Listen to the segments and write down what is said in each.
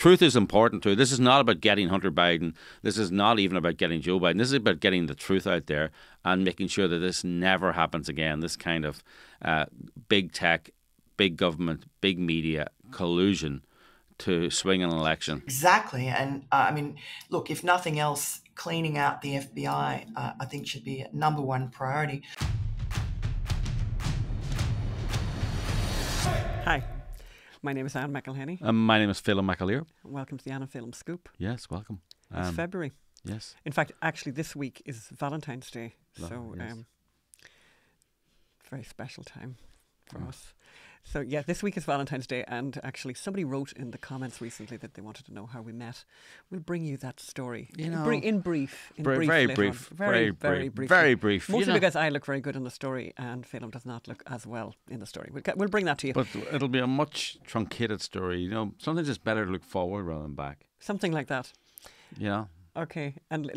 Truth is important too. This is not about getting Hunter Biden. This is not even about getting Joe Biden. This is about getting the truth out there and making sure that this never happens again. This kind of big tech, big government, big media collusion to swing an election. Exactly. And I mean, look, if nothing else, cleaning out the FBI, I think should be a number one priority. Hi, my name is Anne McElhenney. My name is Phelim McAleer. Welcome to the Anne and Phelim Scoop. Yes, welcome. It's February. Yes. In fact, actually, this week is Valentine's Day. Lovely, yes. Very special time for us. So, yeah, this week is Valentine's Day, and actually somebody wrote in the comments recently that they wanted to know how we met. We'll bring you that story in brief. Very brief. Very brief. Mostly because I look very good in the story and Phelim does not look as well in the story. We'll bring that to you. But it'll be a much truncated story. Sometimes it's better to look forward rather than back. Something like that. Yeah. Okay. And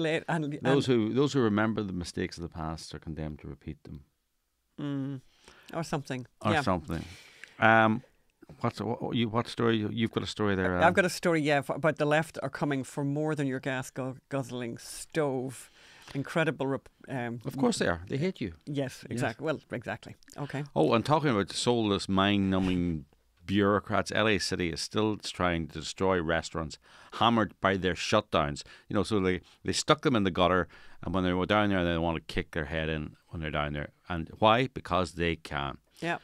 those who remember the mistakes of the past are condemned to repeat them. Or something. Something. What story? You've got a story there. I've got a story, about the left are coming for more than your gas guzzling stove. Incredible. Of course they are. They hate you. Yes, exactly. Yes. Well, exactly. Okay. Oh, and talking about soulless, mind-numbing bureaucrats, LA City is still trying to destroy restaurants, hammered by their shutdowns. So they stuck them in the gutter, and when they were down there, they want to kick their head in when they're down there. And why? Because they can. Yeah.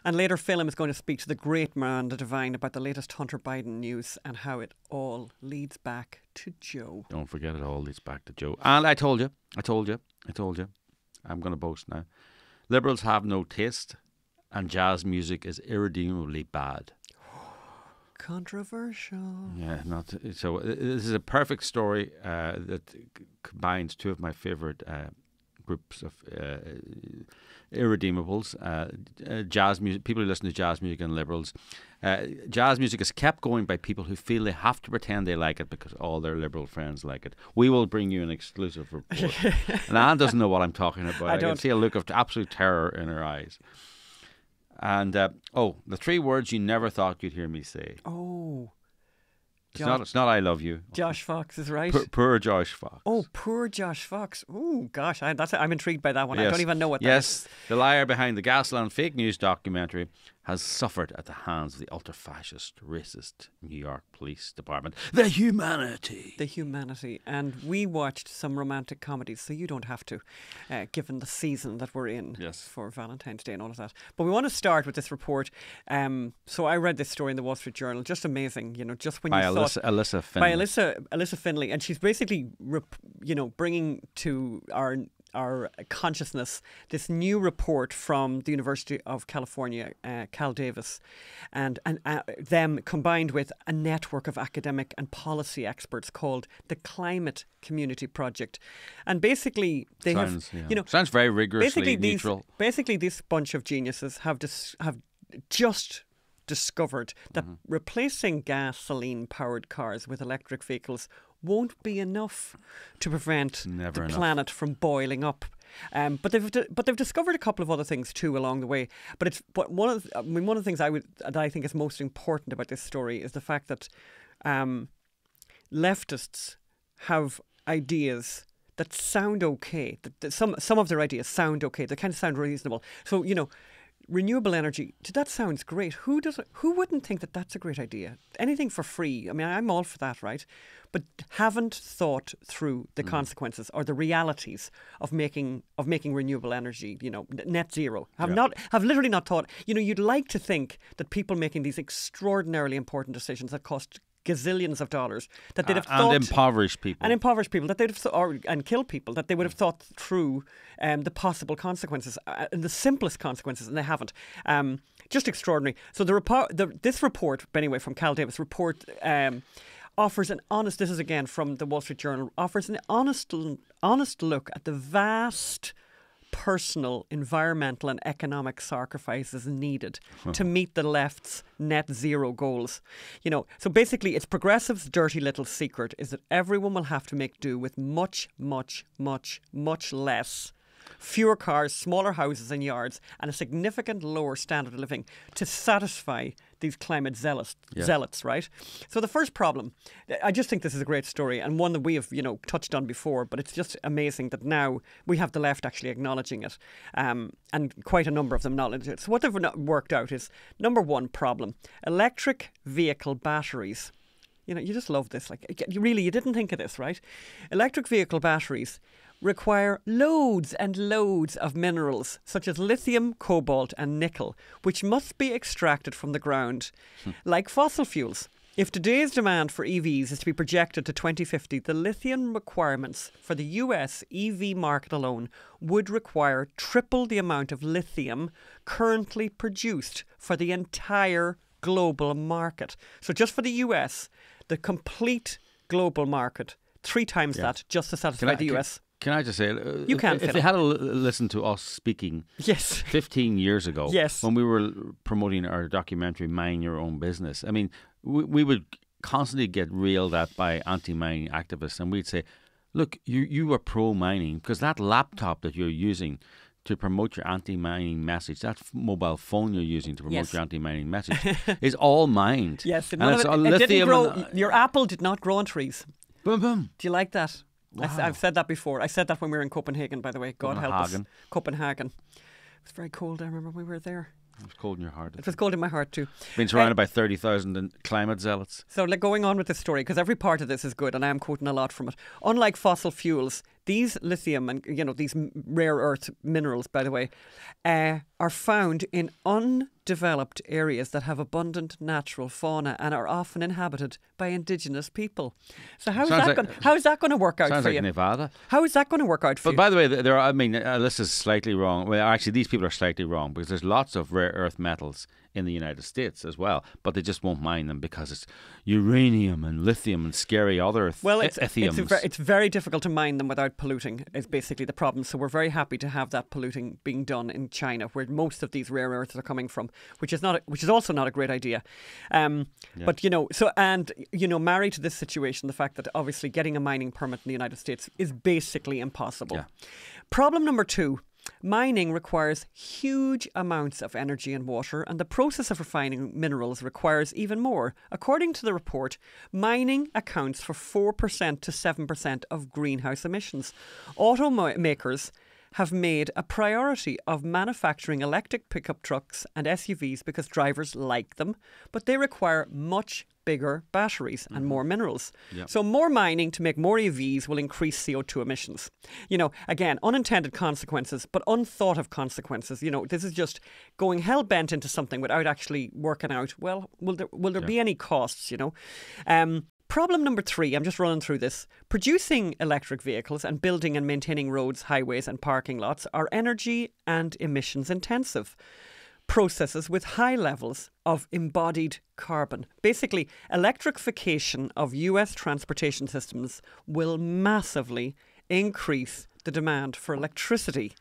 And later, Phelim is going to speak to the great Miranda Devine about the latest Hunter Biden news and how it all leads back to Joe. Don't forget, it all leads back to Joe. And I told you. I'm going to boast now. Liberals have no taste, and jazz music is irredeemably bad. Controversial. Yeah, so. This is a perfect story that combines two of my favourite groups of irredeemables, jazz music, people who listen to jazz music, and liberals. Jazz music is kept going by people who feel they have to pretend they like it because all their liberal friends like it. We will bring you an exclusive report. And Anne doesn't know what I'm talking about. I can see a look of absolute terror in her eyes. And, the three words you never thought you'd hear me say. Oh. It's not I love you. Josh Fox is right. Poor Josh Fox. Oh, poor Josh Fox. Oh, gosh. I'm intrigued by that one. Yes. I don't even know what that is. Yes, the liar behind the Gasland fake news documentary has suffered at the hands of the ultra-fascist, racist New York Police Department. The humanity. And we watched some romantic comedies, so you don't have to, given the season that we're in for Valentine's Day and all of that. But we want to start with this report. So I read this story in the Wall Street Journal. Just amazing, just when you thought... Alyssa Finley. By Alyssa Finley. And she's basically, bringing to our consciousness this new report from the University of California, Cal Davis, and them combined with a network of academic and policy experts called the Climate Community Project. And basically they sounds very rigorously neutral. Basically this bunch of geniuses have just discovered that replacing gasoline-powered cars with electric vehicles won't be enough to prevent the planet from boiling up. But they've discovered a couple of other things too along the way. But one of the things that I think is most important about this story is the fact that leftists have ideas that sound okay. That some of their ideas sound okay. They kind of sound reasonable. So renewable energy, that sounds great. Who wouldn't think that that's a great idea? Anything for free. I mean, I'm all for that, right? But haven't thought through the consequences or the realities of making renewable energy, net zero. Have literally not thought. You'd like to think that people making these extraordinarily important decisions that cost gazillions of dollars that they'd have thought, and impoverish people that they'd have and kill people, that they would have thought through the possible consequences and the simplest consequences, and they haven't. Just extraordinary. So this report, anyway, from Cal Davis report, offers an honest. This is again from the Wall Street Journal. Offers an honest look at the vast personal, environmental and economic sacrifices needed to meet the left's net zero goals. So basically it's progressives' dirty little secret is that everyone will have to make do with much, much, much, much less fewer cars, smaller houses and yards, and a significant lower standard of living to satisfy these climate zealots, right? So the first problem, I just think this is a great story and one that we have, touched on before, but it's just amazing that now we have the left actually acknowledging it, and quite a number of them acknowledge it. So what they've worked out is, number one problem, electric vehicle batteries. You just love this. You didn't think of this, right? Electric vehicle batteries require loads and loads of minerals such as lithium, cobalt and nickel, which must be extracted from the ground, like fossil fuels. If today's demand for EVs is to be projected to 2050, the lithium requirements for the US EV market alone would require triple the amount of lithium currently produced for the entire global market. So just for the US, the complete global market, 3 times that just to satisfy the US. Can I just say, you can, if they had listened to us speaking 15 years ago, when we were promoting our documentary, Mind Your Own Business, I mean, we would constantly get reeled at by anti-mining activists, and we'd say, look, you are pro-mining because that laptop that you're using to promote your anti-mining message, that mobile phone you're using to promote your anti-mining message, is all mined. Yes, and it's all lithium. Didn't grow, your apple did not grow on trees. Boom, boom. Do you like that? Wow. I've said that before. I said that when we were in Copenhagen, by the way. God help us. Copenhagen. It was very cold, I remember when we were there. It was cold in your heart. It was cold in my heart too. Being surrounded by 30,000 climate zealots. So going on with this story, because every part of this is good and I am quoting a lot from it. Unlike fossil fuels, these lithium and these rare earth minerals, by the way, are found in undeveloped areas that have abundant natural fauna and are often inhabited by indigenous people. So how is that going to work out for you? Sounds like Nevada. How is that going to work out for you? But by the way, this is slightly wrong. Well, actually, these people are slightly wrong because there's lots of rare earth metals in the United States as well, but they just won't mine them because it's uranium and lithium and scary other lithiums. It's very difficult to mine them without polluting, is basically the problem. So we're very happy to have that polluting being done in China, where most of these rare earths are coming from, which is also not a great idea. But married to this situation, the fact that obviously getting a mining permit in the United States is basically impossible. Yeah. Problem number 2. Mining requires huge amounts of energy and water, and the process of refining minerals requires even more. According to the report, mining accounts for 4% to 7% of greenhouse emissions. Automakers have made a priority of manufacturing electric pickup trucks and SUVs because drivers like them, but they require much bigger batteries and more minerals. Yep. So more mining to make more EVs will increase CO2 emissions. Again, unintended consequences, but unthought of consequences. This is just going hell-bent into something without actually working out, well, will there be any costs, Problem number 3, I'm just running through this. Producing electric vehicles and building and maintaining roads, highways and parking lots are energy and emissions intensive processes with high levels of embodied carbon. Basically, electrification of US transportation systems will massively increase the demand for electricity,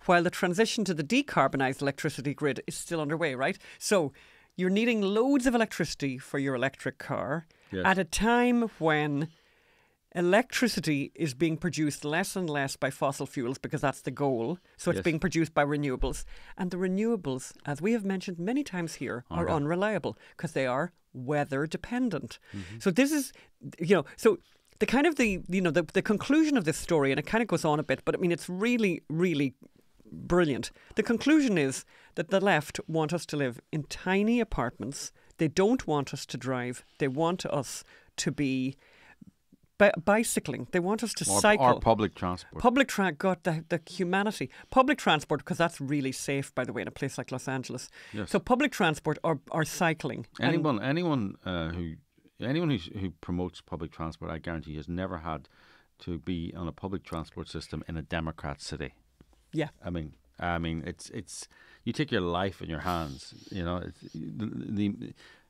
while the transition to the decarbonised electricity grid is still underway, right? So you're needing loads of electricity for your electric car at a time when electricity is being produced less and less by fossil fuels because that's the goal. So it's being produced by renewables. And the renewables, as we have mentioned many times here, are unreliable because they are weather dependent. Mm-hmm. So this is, so the kind of the conclusion of this story, and it kind of goes on a bit, but I mean, it's really, really brilliant. The conclusion is that the left want us to live in tiny apartments. They don't want us to drive. They want us to be bicycling. They want us to cycle. Or public transport. The humanity. Public transport, because that's really safe, by the way, in a place like Los Angeles. Yes. So public transport or cycling. Anyone who promotes public transport, I guarantee, has never had to be on a public transport system in a Democrat city. Yeah. I mean, it's you take your life in your hands. And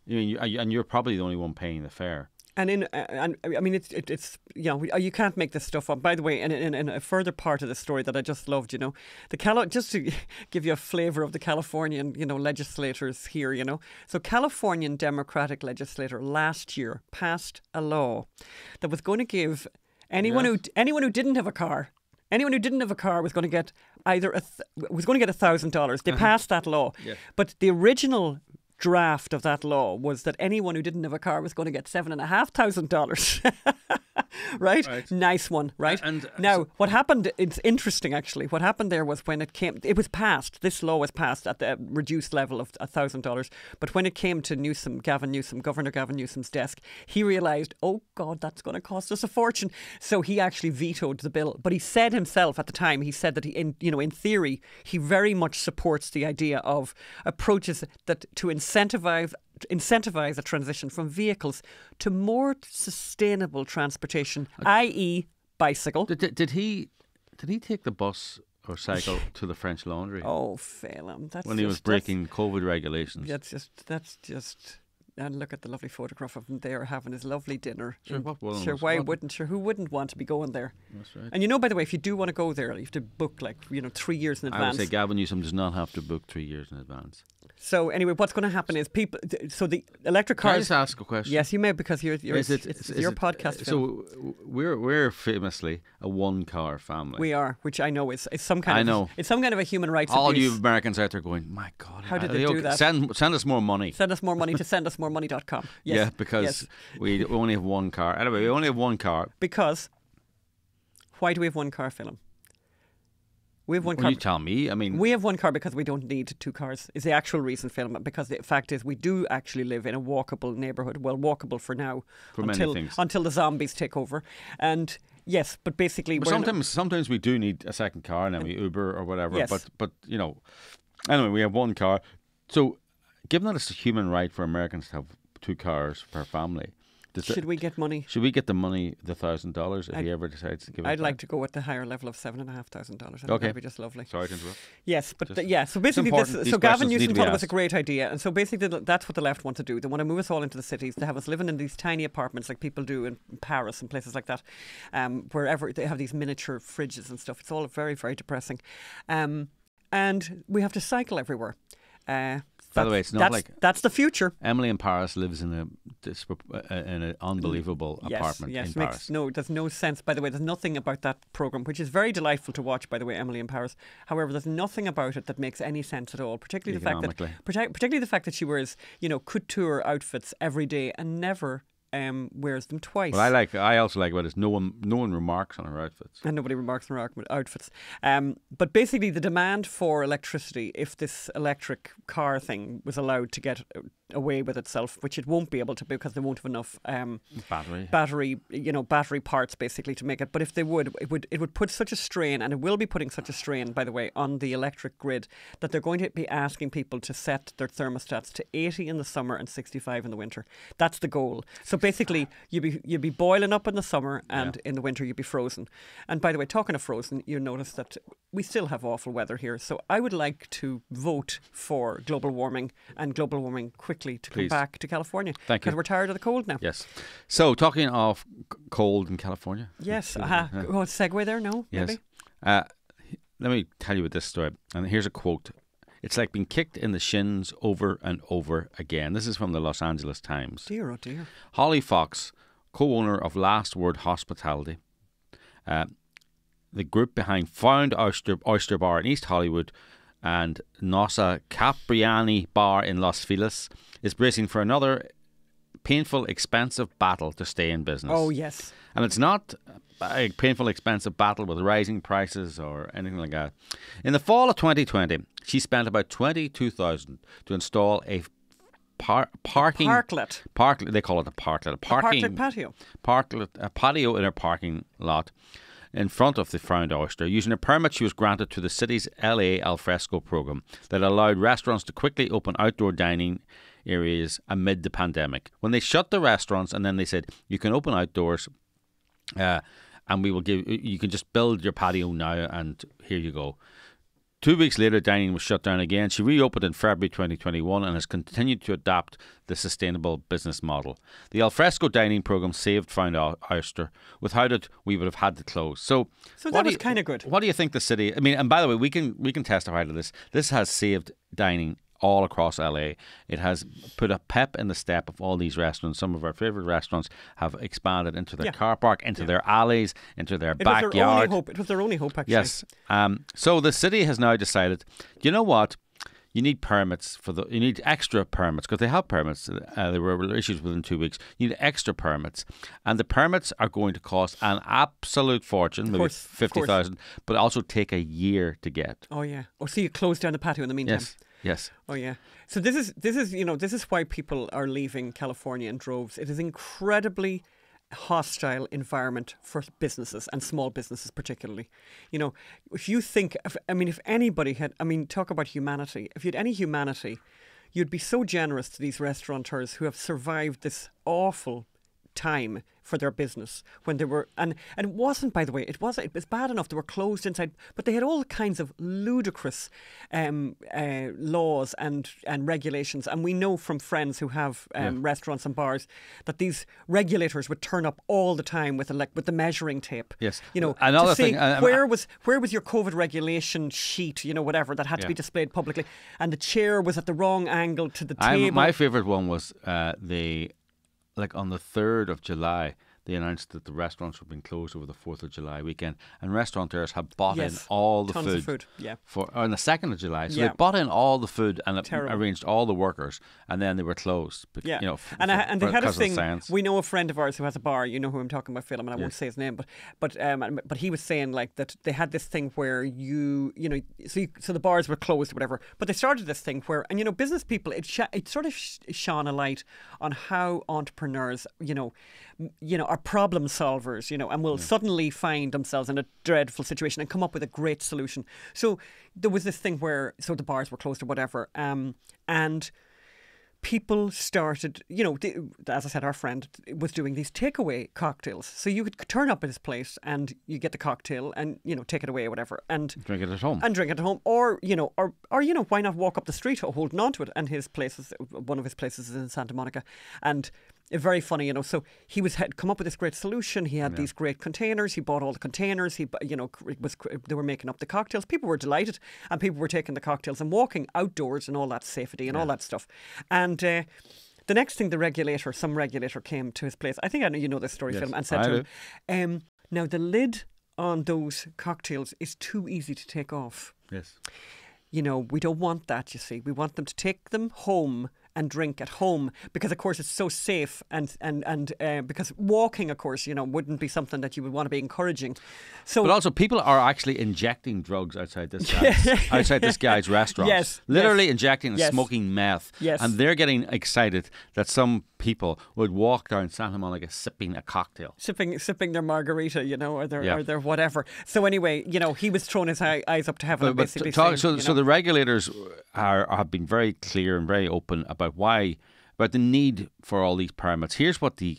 you're probably the only one paying the fare. And I mean, it's you can't make this stuff up. By the way, in a further part of the story that I just loved, just to give you a flavour of the Californian, legislators here, So Californian Democratic legislator last year passed a law that was going to give anyone who didn't have a car Anyone who didn't have a car was going to get either $1,000. They passed that law, but the original draft of that law was that anyone who didn't have a car was going to get $7,500. Right? Nice one, right? And now, what happened, it's interesting actually, what happened there was when it was passed, this law was passed at the reduced level of $1,000, but when it came to Governor Gavin Newsom's desk, he realised, oh God, that's going to cost us a fortune. So he actually vetoed the bill. But he said himself at the time, he said that in theory, he very much supports the idea of approaches that to incentivize a transition from vehicles to more sustainable transportation, i.e. bicycle. Did he take the bus or cycle to the French Laundry? Oh, Phelim. When he was breaking COVID regulations. That's just... And look at the lovely photograph of him there having his lovely dinner. Sure, who wouldn't want to be going there? That's right. And by the way, if you do want to go there, you have to book 3 years in advance. I would say Gavin Newsom does not have to book 3 years in advance. So anyway, what's going to happen is people. So the electric cars. Can I just ask a question? Yes, you may, because it's your podcast. So we're famously a one-car family. We are, which I know is some kind of. It's some kind of a human rights abuse. All you Americans out there going, my God, how did they do that? Send us more money. Send us more money to sendusmoremoney.com. Yes. Yeah, because we only have one car. Anyway, we only have one car. Because why do we have one car, Phelim? We have one car. You tell me. I mean, we have one car because we don't need two cars. Is the actual reason, Phelim? Because the fact is, we do actually live in a walkable neighbourhood. Well, walkable for now, many things, until the zombies take over. And yes, but basically, sometimes we do need a second car, and then we Uber or whatever. Yes. But anyway, we have one car. So, given that it's a human right for Americans to have two cars per family. Should we get money? Should we get the money, the $1,000, if he ever decides to give it I'd back? like to go with the higher level of $7,500. Okay. That'd be just lovely. Sorry to interrupt. Yes, but so basically, Gavin Newsom thought it was a great idea, and so basically that's what the left want to do. They want to move us all into the cities. They have us living in these tiny apartments like people do in Paris and places like that, wherever they have these miniature fridges and stuff. It's all very, very depressing, and we have to cycle everywhere. By the way, it's not that's the future. Emily in Paris lives in an unbelievable apartment in Paris. There's no sense. By the way, there's nothing about that program, which is very delightful to watch. By the way, Emily in Paris. However, there's nothing about it that makes any sense at all. Particularly the fact that she wears couture outfits every day and never wears them twice. Well, I also like about it is no one remarks on her outfits. And nobody remarks on her outfits. But basically the demand for electricity, if this electric car thing was allowed to get away with itself, which it won't be able to because they won't have enough battery parts basically to make it. But if they would, it would put such a strain, and it will be putting such a strain, by the way, on the electric grid, that they're going to be asking people to set their thermostats to 80 in the summer and 65 in the winter. That's the goal. So basically, you'd be boiling up in the summer, and in the winter you'd be frozen. And by the way, talking of frozen, you notice that we still have awful weather here. So I would like to vote for global warming, and global warming quickly to come back to California. Thank you. Because we're tired of the cold now. Yes. So talking of cold in California. Yes. Segue there? No? Yes. Maybe? Let me tell you about this story. And here's a quote. It's like being kicked in the shins over and over again. This is from the Los Angeles Times. Dear, oh dear. Holly Fox, co-owner of Last Word Hospitality, the group behind Found Oyster Bar in East Hollywood and Nossa Capriani Bar in Los Feliz, is bracing for another painful, expensive battle to stay in business. Oh, yes. And it's not a painful, expensive battle with rising prices or anything like that. In the fall of 2020, she spent about $22,000 to install a parklet. They call it a parklet. A patio. A patio in her parking lot in front of the Found Oyster, using a permit she was granted to the city's LA Alfresco program that allowed restaurants to quickly open outdoor dining areas amid the pandemic. When they shut the restaurants and then they said, you can open outdoors and you can just build your patio now and here you go. 2 weeks later, dining was shut down again. She reopened in February 2021 and has continued to adapt the sustainable business model. The alfresco dining program saved Found Oyster. Without it, we would have had to close. So that was kind of good. What do you think the city? I mean, and by the way, we can testify to this. This has saved dining all across LA. It has put a pep in the step of all these restaurants. Some of our favourite restaurants have expanded into their car park, into their alleys, into their backyard. It was their only hope, actually. Yes. So the city has now decided, you know what? You need permits you need extra permits because they have permits. There were issues within 2 weeks. You need extra permits, and the permits are going to cost an absolute fortune, maybe 50,000, but also take a year to get. Oh yeah. Oh, so you close down the patio in the meantime. Yes. Oh yeah. So this is why people are leaving California in droves. It is incredibly hostile environment for businesses and small businesses particularly. You know, if you think, if anybody had, talk about humanity. If you had any humanity, you'd be so generous to these restaurateurs who have survived this awful time for their business when they were, and it wasn't, by the way, it was bad enough they were closed inside, but they had all kinds of ludicrous laws and regulations, and we know from friends who have restaurants and bars that these regulators would turn up all the time with the measuring tape. Yes, you know, another to say, thing. Where was your COVID regulation sheet? You know, whatever that had to be displayed publicly, and the chair was at the wrong angle to the table. My favourite one was on the 3rd of July, they announced that the restaurants were being closed over the 4th of July weekend, and restaurateurs had bought in all the tons food. Of food. Yeah. On the 2nd of July. So they bought in all the food and arranged all the workers, and then they were closed. Yeah. You know, and they had a thing. Science. We know a friend of ours who has a bar. You know who I'm talking about, Phil, and I won't say his name, but he was saying like that they had this thing where so the bars were closed or whatever, but they started this thing where, and business people, it sort of shone a light on how entrepreneurs, are problem solvers, and will suddenly find themselves in a dreadful situation and come up with a great solution. So there was this thing where, the bars were closed or whatever, and people started, as I said, our friend was doing these takeaway cocktails. So you could turn up at his place and you get the cocktail and, take it away or whatever. And drink it at home. Or why not walk up the street holding on to it? And one of his places is in Santa Monica. And very funny, so he had come up with this great solution. He had these great containers. He bought all the containers. They were making up the cocktails. People were delighted, and people were taking the cocktails and walking outdoors and all that safety and all that stuff. And the next thing, some regulator came to his place. I think I know you know this story, Phil, and said to him, now the lid on those cocktails is too easy to take off. Yes. We don't want that, you see. We want them to take them home and drink at home because, of course, it's so safe and because walking, of course, wouldn't be something that you would want to be encouraging. So, but also, people are actually injecting drugs outside this guy's restaurant. Yes, literally injecting and smoking meth. Yes. And they're getting excited that some people would walk down Santa Monica sipping a cocktail, sipping their margarita, or their whatever. So anyway, he was throwing his eyes up to heaven. And basically so the regulators have been very clear and very open about the need for all these permits. Here's what the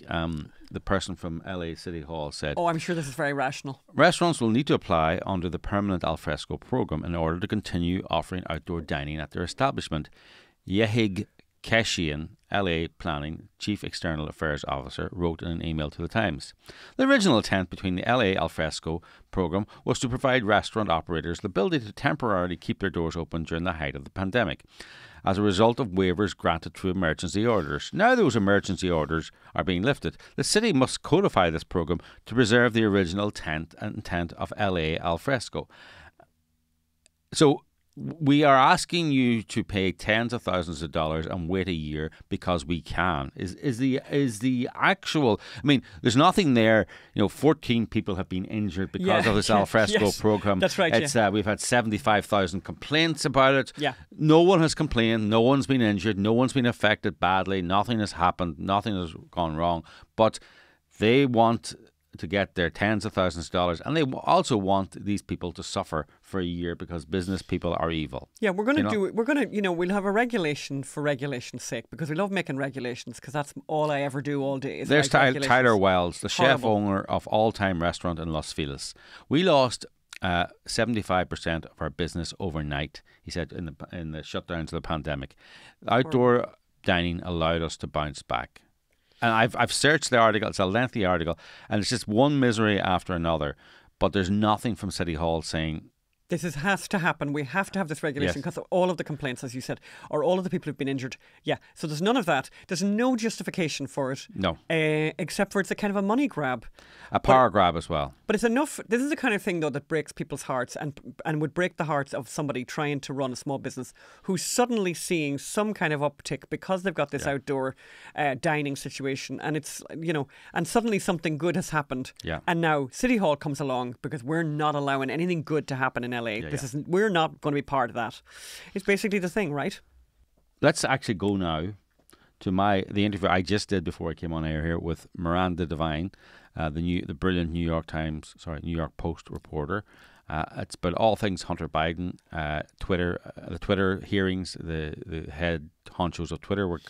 person from LA City Hall said. Oh, I'm sure this is very rational. Restaurants will need to apply under the permanent alfresco program in order to continue offering outdoor dining at their establishment. Yehig Keshian, LA Planning Chief External Affairs Officer, wrote in an email to the Times. The original intent between the LA Alfresco program was to provide restaurant operators the ability to temporarily keep their doors open during the height of the pandemic, as a result of waivers granted through emergency orders. Now those emergency orders are being lifted. The city must codify this program to preserve the original intent of LA Alfresco. So we are asking you to pay tens of thousands of dollars and wait a year because we can. Is the actual? I mean, there's nothing there. 14 people have been injured because of this alfresco program. That's right. We've had 75,000 complaints about it. Yeah. No one has complained. No one's been injured. No one's been affected badly. Nothing has happened. Nothing has gone wrong. But they want to get their tens of thousands of dollars, and they also want these people to suffer for a year because business people are evil. Yeah, we're going to do it. We're going to, we'll have a regulation for regulation's sake because we love making regulations because that's all I ever do all day. There's Tyler Wells, the chef owner of All Time Restaurant in Los Feliz. We lost 75% of our business overnight, he said, in the shutdowns of the pandemic. Outdoor dining allowed us to bounce back. And I've searched the article. It's a lengthy article, and it's just one misery after another. But there's nothing from City Hall saying has to happen. We have to have this regulation Yes. because of all of the complaints, as you said, or all of the people who've been injured. Yeah. So there's none of that. There's no justification for it. No. Except for it's a kind of a money grab. A power grab as well. But it's enough. This is the kind of thing, though, that breaks people's hearts and would break the hearts of somebody trying to run a small business who's suddenly seeing some kind of uptick because they've got this outdoor dining situation, and it's and suddenly something good has happened. Yeah. And now City Hall comes along because we're not allowing anything good to happen in LA. We're not going to be part of that. It's basically the thing, right? Let's actually go now to the interview I just did before I came on air here with Miranda Devine, the brilliant New York Post reporter. It's about all things Hunter Biden, Twitter, the Twitter hearings. The head honchos of Twitter were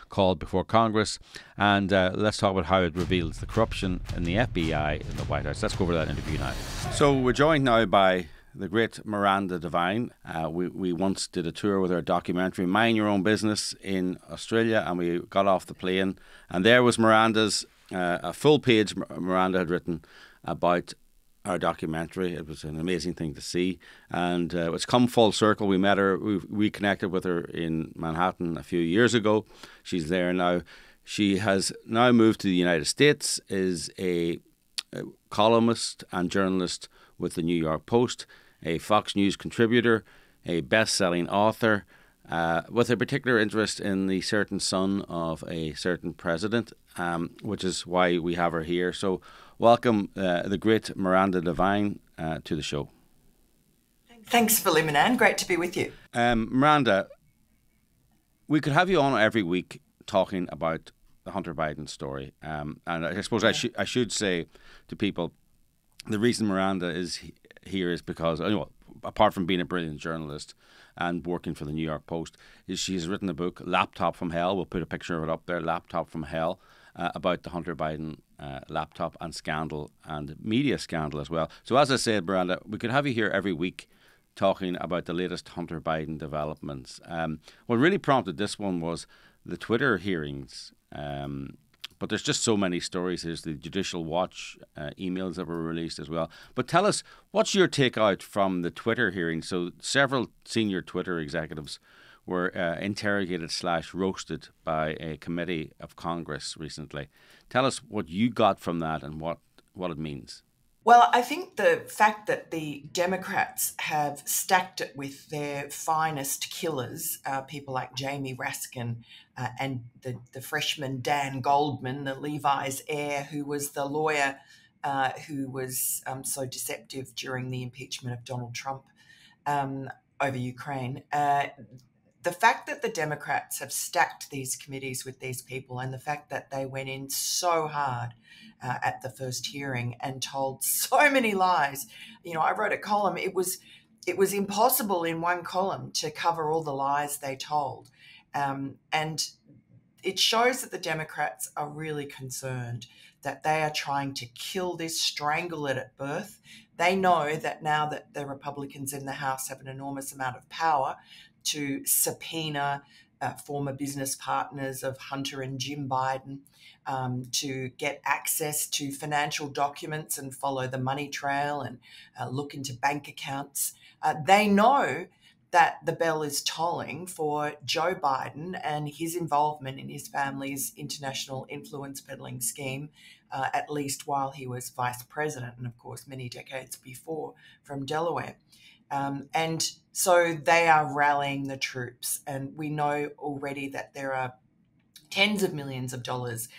called before Congress, and let's talk about how it reveals the corruption in the FBI in the White House. Let's go over that interview now. So we're joined now by the great Miranda Devine. We once did a tour with our documentary Mind Your Own Business in Australia, and we got off the plane, and there was Miranda's a full page Miranda had written about our documentary. It was an amazing thing to see, and it's come full circle. We met her, we reconnected with her in Manhattan a few years ago. She's there now. She has now moved to the United States, is a columnist and journalist with the New York Post, a Fox News contributor, a best-selling author, with a particular interest in the certain son of a certain president, which is why we have her here. So welcome the great Miranda Devine to the show. Thanks, Philiminan. Great to be with you. Miranda, we could have you on every week talking about the Hunter Biden story. And I suppose I should say to people, the reason Miranda is here is because, apart from being a brilliant journalist and working for the New York Post, is she has written a book, Laptop from Hell. We'll put a picture of it up there, Laptop from Hell, about the Hunter Biden laptop and scandal and media scandal as well. So as I said, Miranda, we could have you here every week talking about the latest Hunter Biden developments. What really prompted this one was the Twitter hearings. But there's just so many stories. There's the Judicial Watch emails that were released as well. But tell us, what's your takeout from the Twitter hearings? So several senior Twitter executives were interrogated/roasted by a committee of Congress recently. Tell us what you got from that and what it means. Well, I think the fact that the Democrats have stacked it with their finest killers, people like Jamie Raskin and the freshman Dan Goldman, the Levi's heir, who was the lawyer who was so deceptive during the impeachment of Donald Trump over Ukraine. The fact that the Democrats have stacked these committees with these people, and the fact that they went in so hard at the first hearing and told so many lies. I wrote a column. It was impossible in one column to cover all the lies they told. And it shows that the Democrats are really concerned, that they are trying to kill this, strangle it at birth. They know that now that the Republicans in the House have an enormous amount of power to subpoena former business partners of Hunter and Jim Biden, to get access to financial documents and follow the money trail and look into bank accounts. They know that the bell is tolling for Joe Biden and his involvement in his family's international influence peddling scheme, at least while he was vice president and, of course, many decades before from Delaware. And so they are rallying the troops. And we know already that there are tens of millions of dollars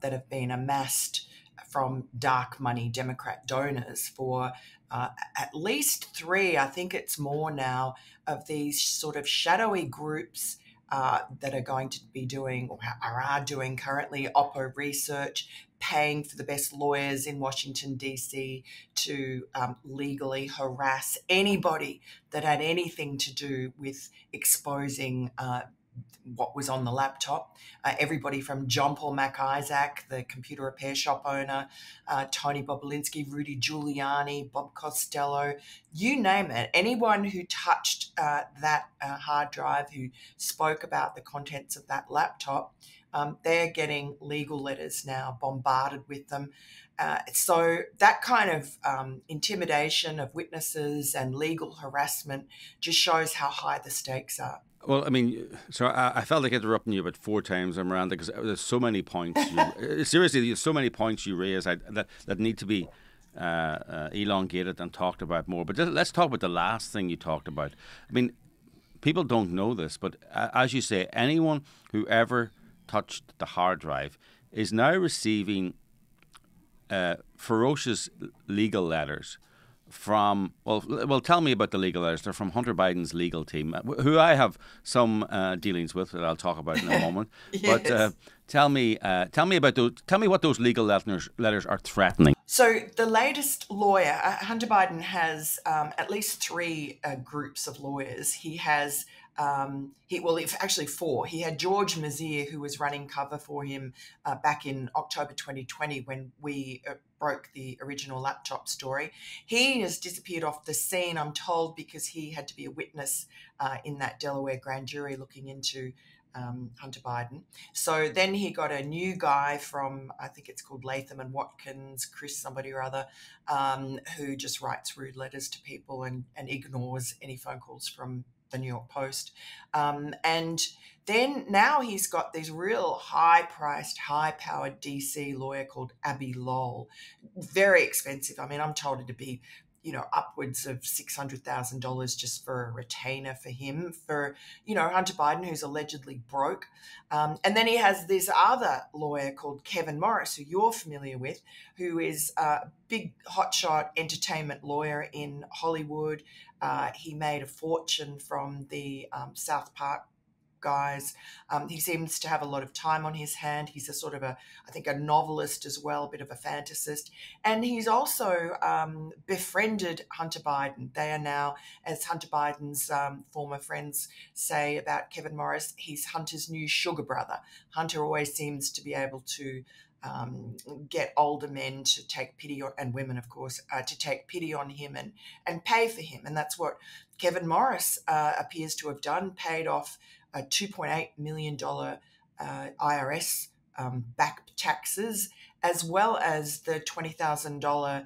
that have been amassed from dark money Democrat donors for at least three, I think it's more now, of these sort of shadowy groups that are going to be doing or are doing currently Oppo research, paying for the best lawyers in Washington, D.C. to legally harass anybody that had anything to do with exposing what was on the laptop. Everybody from John Paul MacIsaac, the computer repair shop owner, Tony Bobulinski, Rudy Giuliani, Bob Costello, you name it. Anyone who touched that hard drive, who spoke about the contents of that laptop, they're getting legal letters now bombarded with them. So that kind of intimidation of witnesses and legal harassment just shows how high the stakes are. Well, I mean, so I felt like interrupting you about 4 times, Miranda, because there's so many points. Seriously, there's so many points you raise that need to be elongated and talked about more. But let's talk about the last thing you talked about. I mean, people don't know this, but as you say, anyone who ever touched the hard drive is now receiving ferocious legal letters from, well, tell me about the legal letters. They're from Hunter Biden's legal team, who I have some dealings with that I'll talk about in a moment. Yes. But tell me about those. Tell me what those legal letters are threatening. So the latest lawyer, Hunter Biden, has at least 3 groups of lawyers. He has, actually 4. He had George Mazier, who was running cover for him back in October 2020 when we broke the original laptop story. He has disappeared off the scene, I'm told, because he had to be a witness in that Delaware grand jury looking into Hunter Biden. So then he got a new guy from, I think it's called Latham and Watkins, Chris somebody or other, who just writes rude letters to people and ignores any phone calls from the New York Post. And then now he's got this real high-priced, high-powered DC lawyer called Abby Lowell. Very expensive. I mean, I'm told it to be upwards of $600,000 just for a retainer for him, for, Hunter Biden, who's allegedly broke. And then he has this other lawyer called Kevin Morris, who you're familiar with, who is a big hotshot entertainment lawyer in Hollywood. He made a fortune from the South Park guys. He seems to have a lot of time on his hand. He's a sort of I think a novelist as well, a bit of a fantasist. And he's also befriended Hunter Biden. They are now, as Hunter Biden's former friends say about Kevin Morris, he's Hunter's new sugar brother. Hunter always seems to be able to get older men to take pity on, and women, of course, to take pity on him and pay for him. And that's what Kevin Morris appears to have done, paid off a $2.8 million IRS back taxes, as well as the $20,000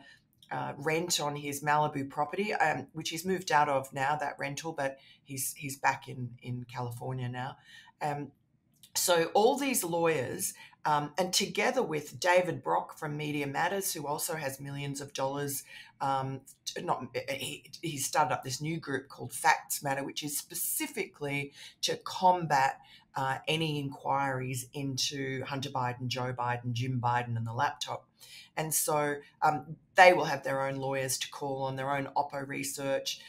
rent on his Malibu property, which he's moved out of now, that rental, but he's back in California now. So all these lawyers, and together with David Brock from Media Matters, who also has millions of dollars, he started up this new group called Facts Matter, which is specifically to combat any inquiries into Hunter Biden, Joe Biden, Jim Biden, and the laptop. And so they will have their own lawyers to call on, their own Oppo research,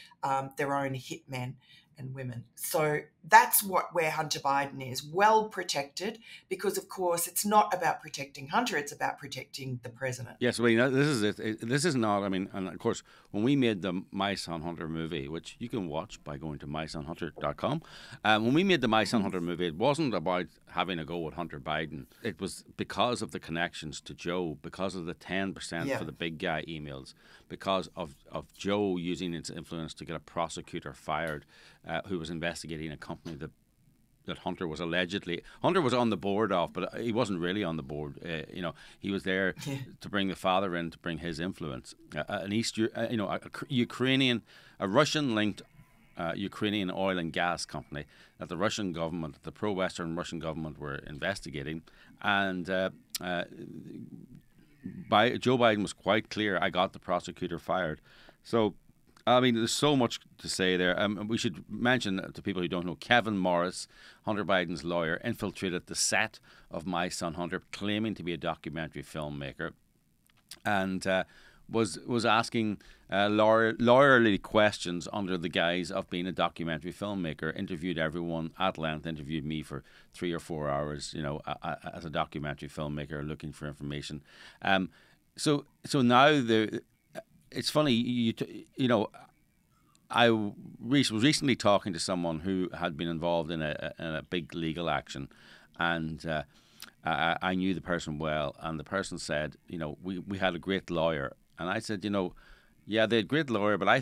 their own hitmen and women. So that's where Hunter Biden is, well protected, because of course it's not about protecting Hunter, it's about protecting the president. Yes, well, this is it. This is not, I mean, and of course, when we made the My Son Hunter movie, which you can watch by going to mysonhunter.com, when we made the My Son Hunter movie, it wasn't about having a go at Hunter Biden. It was because of the connections to Joe, because of the 10% for the big guy emails, because of Joe using its influence to get a prosecutor fired who was investigating a company that Hunter was on the board of, but he wasn't really on the board. He was there to bring the father in, to bring his influence. A Russian-linked Ukrainian oil and gas company that the Russian government, the pro-Western Russian government, were investigating, and Joe Biden was quite clear. I got the prosecutor fired. So, I mean, there's so much to say there. We should mention to people who don't know, Kevin Morris, Hunter Biden's lawyer, infiltrated the set of My Son Hunter, claiming to be a documentary filmmaker, and was asking lawyerly questions under the guise of being a documentary filmmaker. Interviewed everyone at length. Interviewed me for 3 or 4 hours. As a documentary filmmaker looking for information. So now it's funny, I was recently talking to someone who had been involved in a big legal action, and I knew the person well, and the person said, we had a great lawyer, and I said, yeah, they had a great lawyer, but I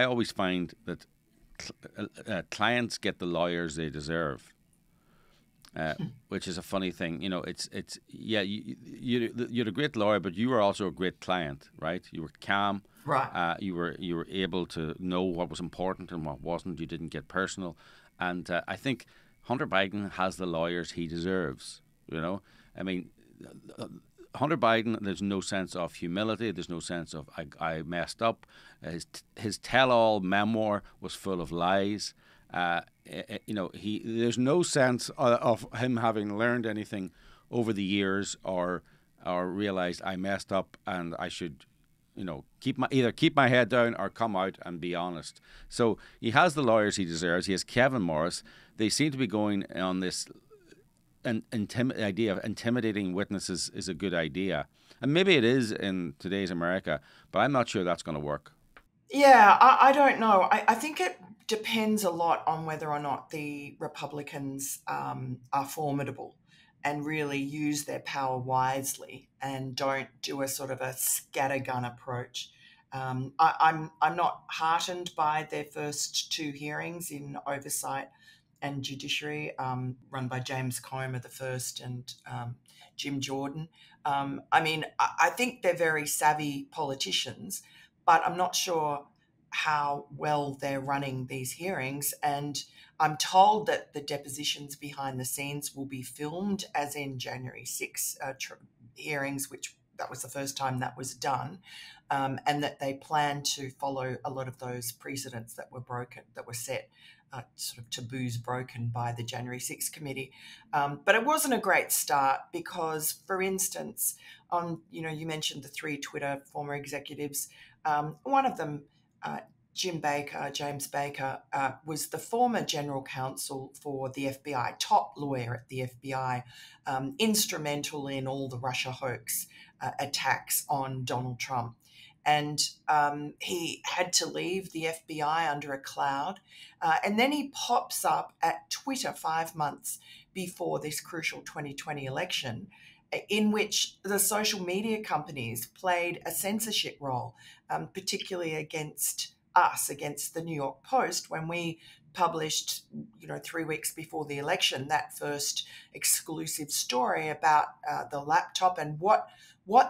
always find that clients get the lawyers they deserve. which is a funny thing. It's yeah. You're a great lawyer, but you were also a great client, right? You were calm. Right. You were able to know what was important and what wasn't. You didn't get personal, and I think Hunter Biden has the lawyers he deserves. I mean, Hunter Biden, there's no sense of humility. There's no sense of I messed up. His tell-all memoir was full of lies. There's no sense of him having learned anything over the years or realized I messed up and I should, either keep my head down or come out and be honest. So he has the lawyers he deserves. He has Kevin Morris. They seem to be going on this idea of intimidating witnesses is a good idea. And maybe it is in today's America, but I'm not sure that's going to work. Yeah, I don't know. I think it depends a lot on whether or not the Republicans are formidable and really use their power wisely and don't do a sort of a scattergun approach. I'm not heartened by their first two hearings in oversight and judiciary, run by James Comer the first and Jim Jordan. I think they're very savvy politicians, but I'm not sure how well they're running these hearings. And I'm told that the depositions behind the scenes will be filmed, as in January 6 hearings, which that was the first time that was done, and that they plan to follow a lot of those precedents that were broken, that were set, sort of taboos broken by the January 6 committee. But it wasn't a great start because, for instance, you mentioned the three Twitter former executives. One of them, James Baker, was the former general counsel for the FBI, top lawyer at the FBI, instrumental in all the Russia hoax attacks on Donald Trump. And he had to leave the FBI under a cloud. And then he pops up at Twitter 5 months before this crucial 2020 election, in which the social media companies played a censorship role, particularly against us, against the New York Post, when we published, 3 weeks before the election, that first exclusive story about the laptop and what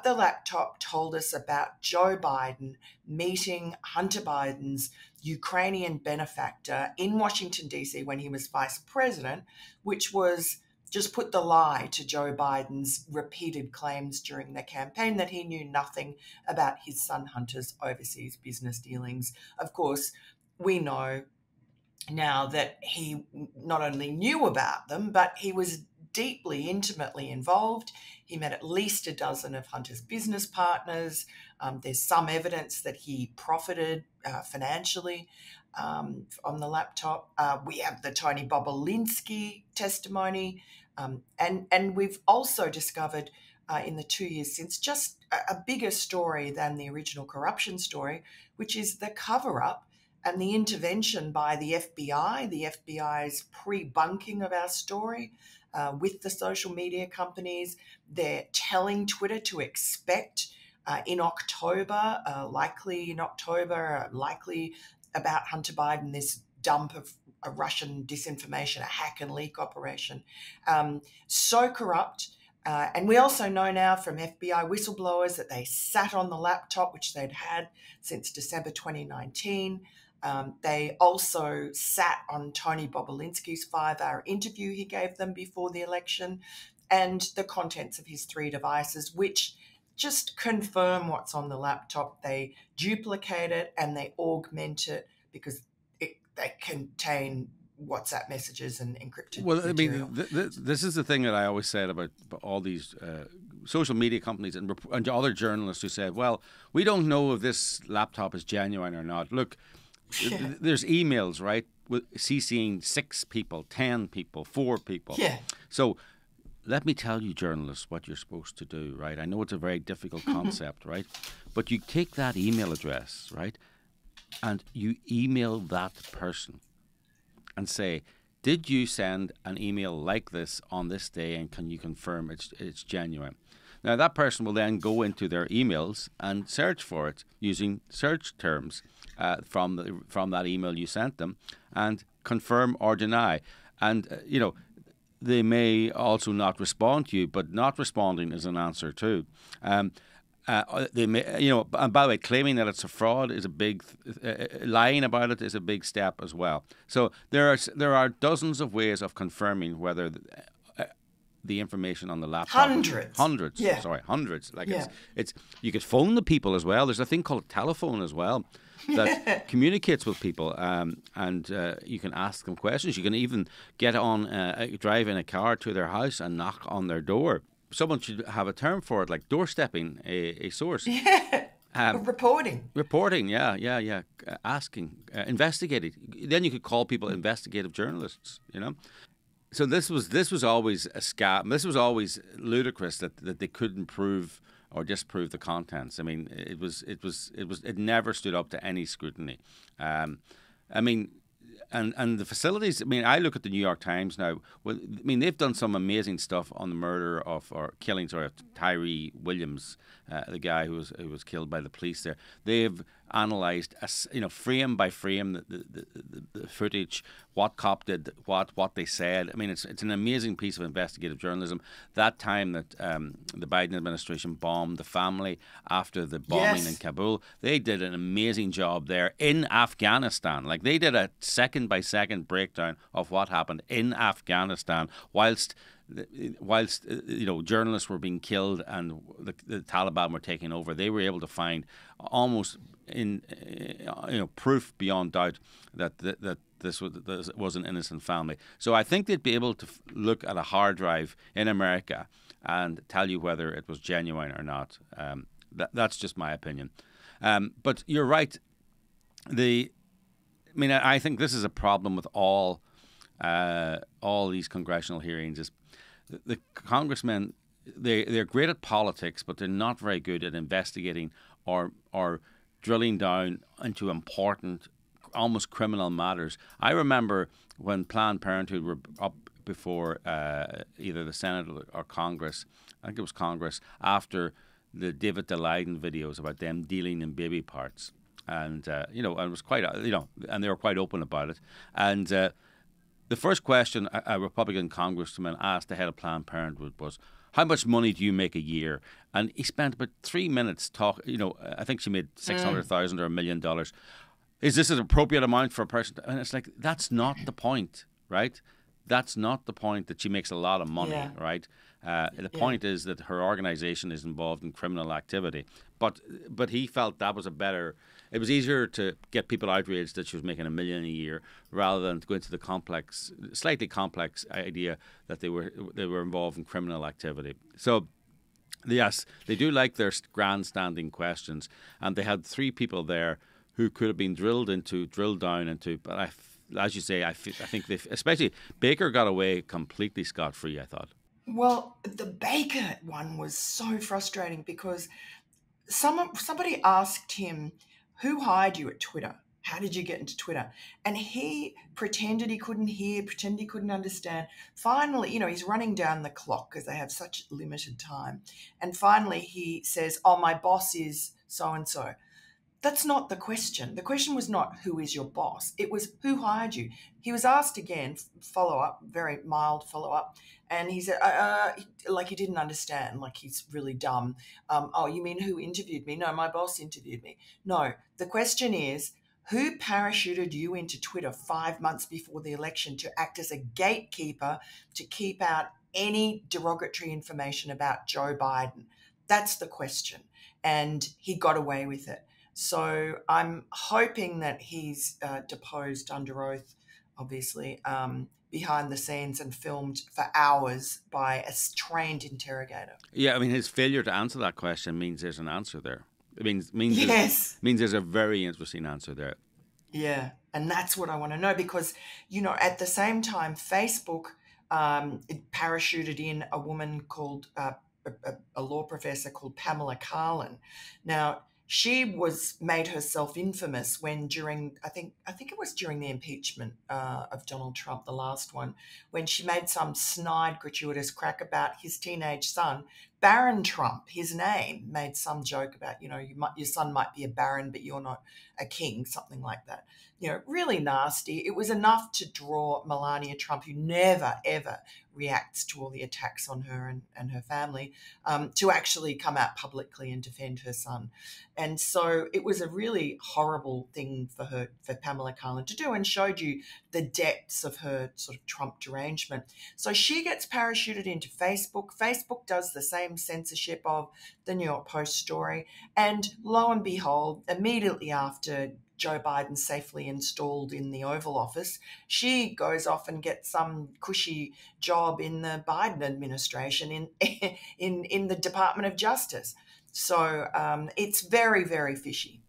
the laptop told us about Joe Biden meeting Hunter Biden's Ukrainian benefactor in Washington, D.C. when he was vice president, which was just put the lie to Joe Biden's repeated claims during the campaign that he knew nothing about his son Hunter's overseas business dealings. Of course, we know now that he not only knew about them, but he was deeply, intimately involved. He met at least a dozen of Hunter's business partners. There's some evidence that he profited financially on the laptop. We have the Tony Bobolinsky testimony. And we've also discovered in the 2 years since just a bigger story than the original corruption story, which is the cover-up and the intervention by the FBI's pre-bunking of our story with the social media companies. They're telling Twitter to expect in October, likely about Hunter Biden, this dump of a Russian disinformation, a hack and leak operation. So corrupt. And we also know now from FBI whistleblowers that they sat on the laptop, which they'd had since December 2019. They also sat on Tony Bobolinsky's 5-hour interview he gave them before the election and the contents of his 3 devices, which just confirm what's on the laptop. They duplicate it and they augment it because they contain WhatsApp messages and encrypted material. This is the thing that I always said about all these social media companies and other journalists who said, well, we don't know if this laptop is genuine or not. Look, there's emails, right, with CCing 6 people, 10 people, 4 people. Yeah. So let me tell you, journalists, what you're supposed to do, right? I know it's a very difficult concept, right? But you take that email address, right, and you email that person and say, did you send an email like this on this day, and can you confirm it's genuine? Now, that person will then go into their emails and search for it using search terms from that email you sent them and confirm or deny. And, they may also not respond to you, but not responding is an answer too. They may, and by the way, claiming that it's a fraud is a big, lying about it is a big step as well. So there are dozens of ways of confirming whether the information on the laptop. Hundreds. Yeah. Sorry, hundreds. Like Yeah. it's you could phone the people as well. There's a thing called a telephone as well that communicates with people, and you can ask them questions. You can even get on, drive in a car to their house and knock on their door. Someone should have a term for it, like doorstepping a source. Yeah. Reporting, yeah. Asking, investigating. Then you could call people investigative journalists, So this was always a scam. This was always ludicrous that they couldn't prove or disprove the contents. I mean, it never stood up to any scrutiny. And the facilities, I look at the New York Times now. Well, they've done some amazing stuff on the murder of Tyree Williams, the guy who was killed by the police there. They've analysed, frame by frame the footage, what cop did what they said. It's an amazing piece of investigative journalism. That time that the Biden administration bombed the family after the bombing in Kabul, they did an amazing job there in Afghanistan. Like, they did a second by second breakdown of what happened in Afghanistan whilst journalists were being killed and the Taliban were taking over. They were able to find almost proof beyond doubt that this was an innocent family. So I think they'd be able to look at a hard drive in America and tell you whether it was genuine or not. That's just my opinion. But you're right. I think this is a problem with all these congressional hearings. Is the congressmen, they're great at politics, but they're not very good at investigating or drilling down into important, almost criminal matters. I remember when Planned Parenthood were up before either the Senate or Congress, I think it was Congress, after the David Daleiden videos about them dealing in baby parts. And, it was quite, and they were quite open about it. And the first question a Republican congressman asked the head of Planned Parenthood was, how much money do you make a year? And he spent about 3 minutes talking. I think she made $600,000 or $1 million. Is this an appropriate amount for a person? And it's like, that's not the point, right? That's not the point that she makes a lot of money, right? The point is that her organization is involved in criminal activity. But he felt that was it was easier to get people outraged that she was making $1 million a year rather than to go into the slightly complex idea that they were involved in criminal activity. So, yes, they do like their grandstanding questions, and they had 3 people there who could have been drilled down into. But as you say, I think especially Baker got away completely scot-free, I thought. Well, the Baker one was so frustrating because somebody asked him, who hired you at Twitter? How did you get into Twitter? And he pretended he couldn't hear, pretended he couldn't understand. Finally, he's running down the clock because they have such limited time. And finally he says, my boss is so-and-so. That's not the question. The question was not who is your boss. It was who hired you. He was asked again, follow-up, very mild follow-up, and he said, like he didn't understand, like he's really dumb. You mean who interviewed me? No, my boss interviewed me. No, the question is, who parachuted you into Twitter 5 months before the election to act as a gatekeeper to keep out any derogatory information about Joe Biden? That's the question. And he got away with it. So I'm hoping that he's deposed under oath, obviously, behind the scenes and filmed for hours by a trained interrogator. Yeah, his failure to answer that question means there's an answer there. It means there's a very interesting answer there. Yeah, and that's what I want to know because, at the same time, Facebook it parachuted in a woman called a law professor called Pamela Karlan. Now, she made herself infamous when I think it was during the impeachment of Donald Trump, the last one, when she made some snide, gratuitous crack about his teenage son Baron Trump, his name, made some joke about, your son might be a baron, but you're not a king, something like that. Really nasty. It was enough to draw Melania Trump, who never, ever reacts to all the attacks on her and her family, to actually come out publicly and defend her son. And so it was a really horrible thing for Pamela Karlan to do, and showed you the depths of her sort of Trump derangement. So she gets parachuted into Facebook. Facebook does the same censorship of the New York Post story. And lo and behold, immediately after Joe Biden safely installed in the Oval Office, she goes off and gets some cushy job in the Biden administration in the Department of Justice. So it's very, very fishy.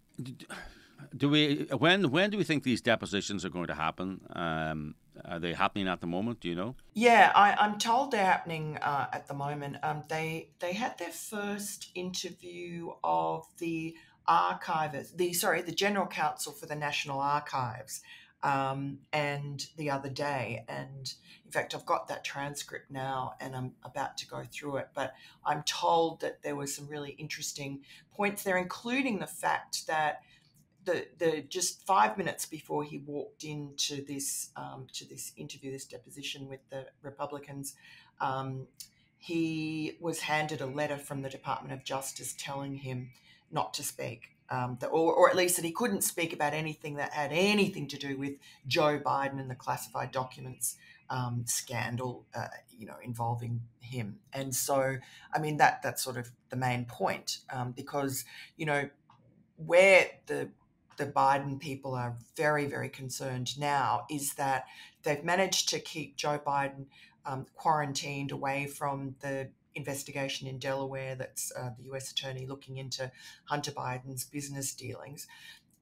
When do we think these depositions are going to happen? Are they happening at the moment? Do you know? Yeah, I'm told they're happening at the moment. They had their first interview of the the General Counsel for the National Archives, and the other day. And in fact, I've got that transcript now, and I'm about to go through it. But I'm told that there were some really interesting points there, including the fact that the just 5 minutes before he walked into this interview, this deposition with the Republicans, he was handed a letter from the Department of Justice telling him not to speak, or at least that he couldn't speak about anything that had anything to do with Joe Biden and the classified documents scandal, involving him. And so, I mean, that's sort of the main point, because where the Biden people are very, very concerned now is that they've managed to keep Joe Biden quarantined away from the investigation in Delaware that's the US attorney looking into Hunter Biden's business dealings.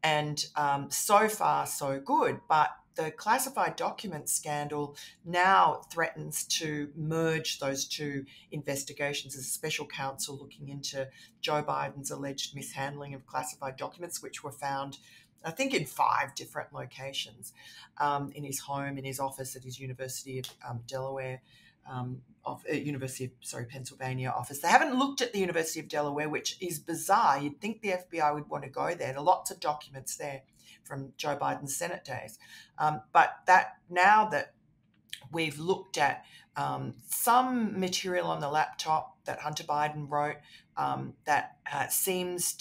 And so far, so good. But the classified documents scandal now threatens to merge those two investigations as a special counsel looking into Joe Biden's alleged mishandling of classified documents, which were found, I think, in 5 different locations, in his home, in his office at his University of Delaware, Pennsylvania office. They haven't looked at the University of Delaware, which is bizarre. You'd think the FBI would want to go there. There are lots of documents there from Joe Biden's Senate days. But now that we've looked at some material on the laptop that Hunter Biden wrote that seems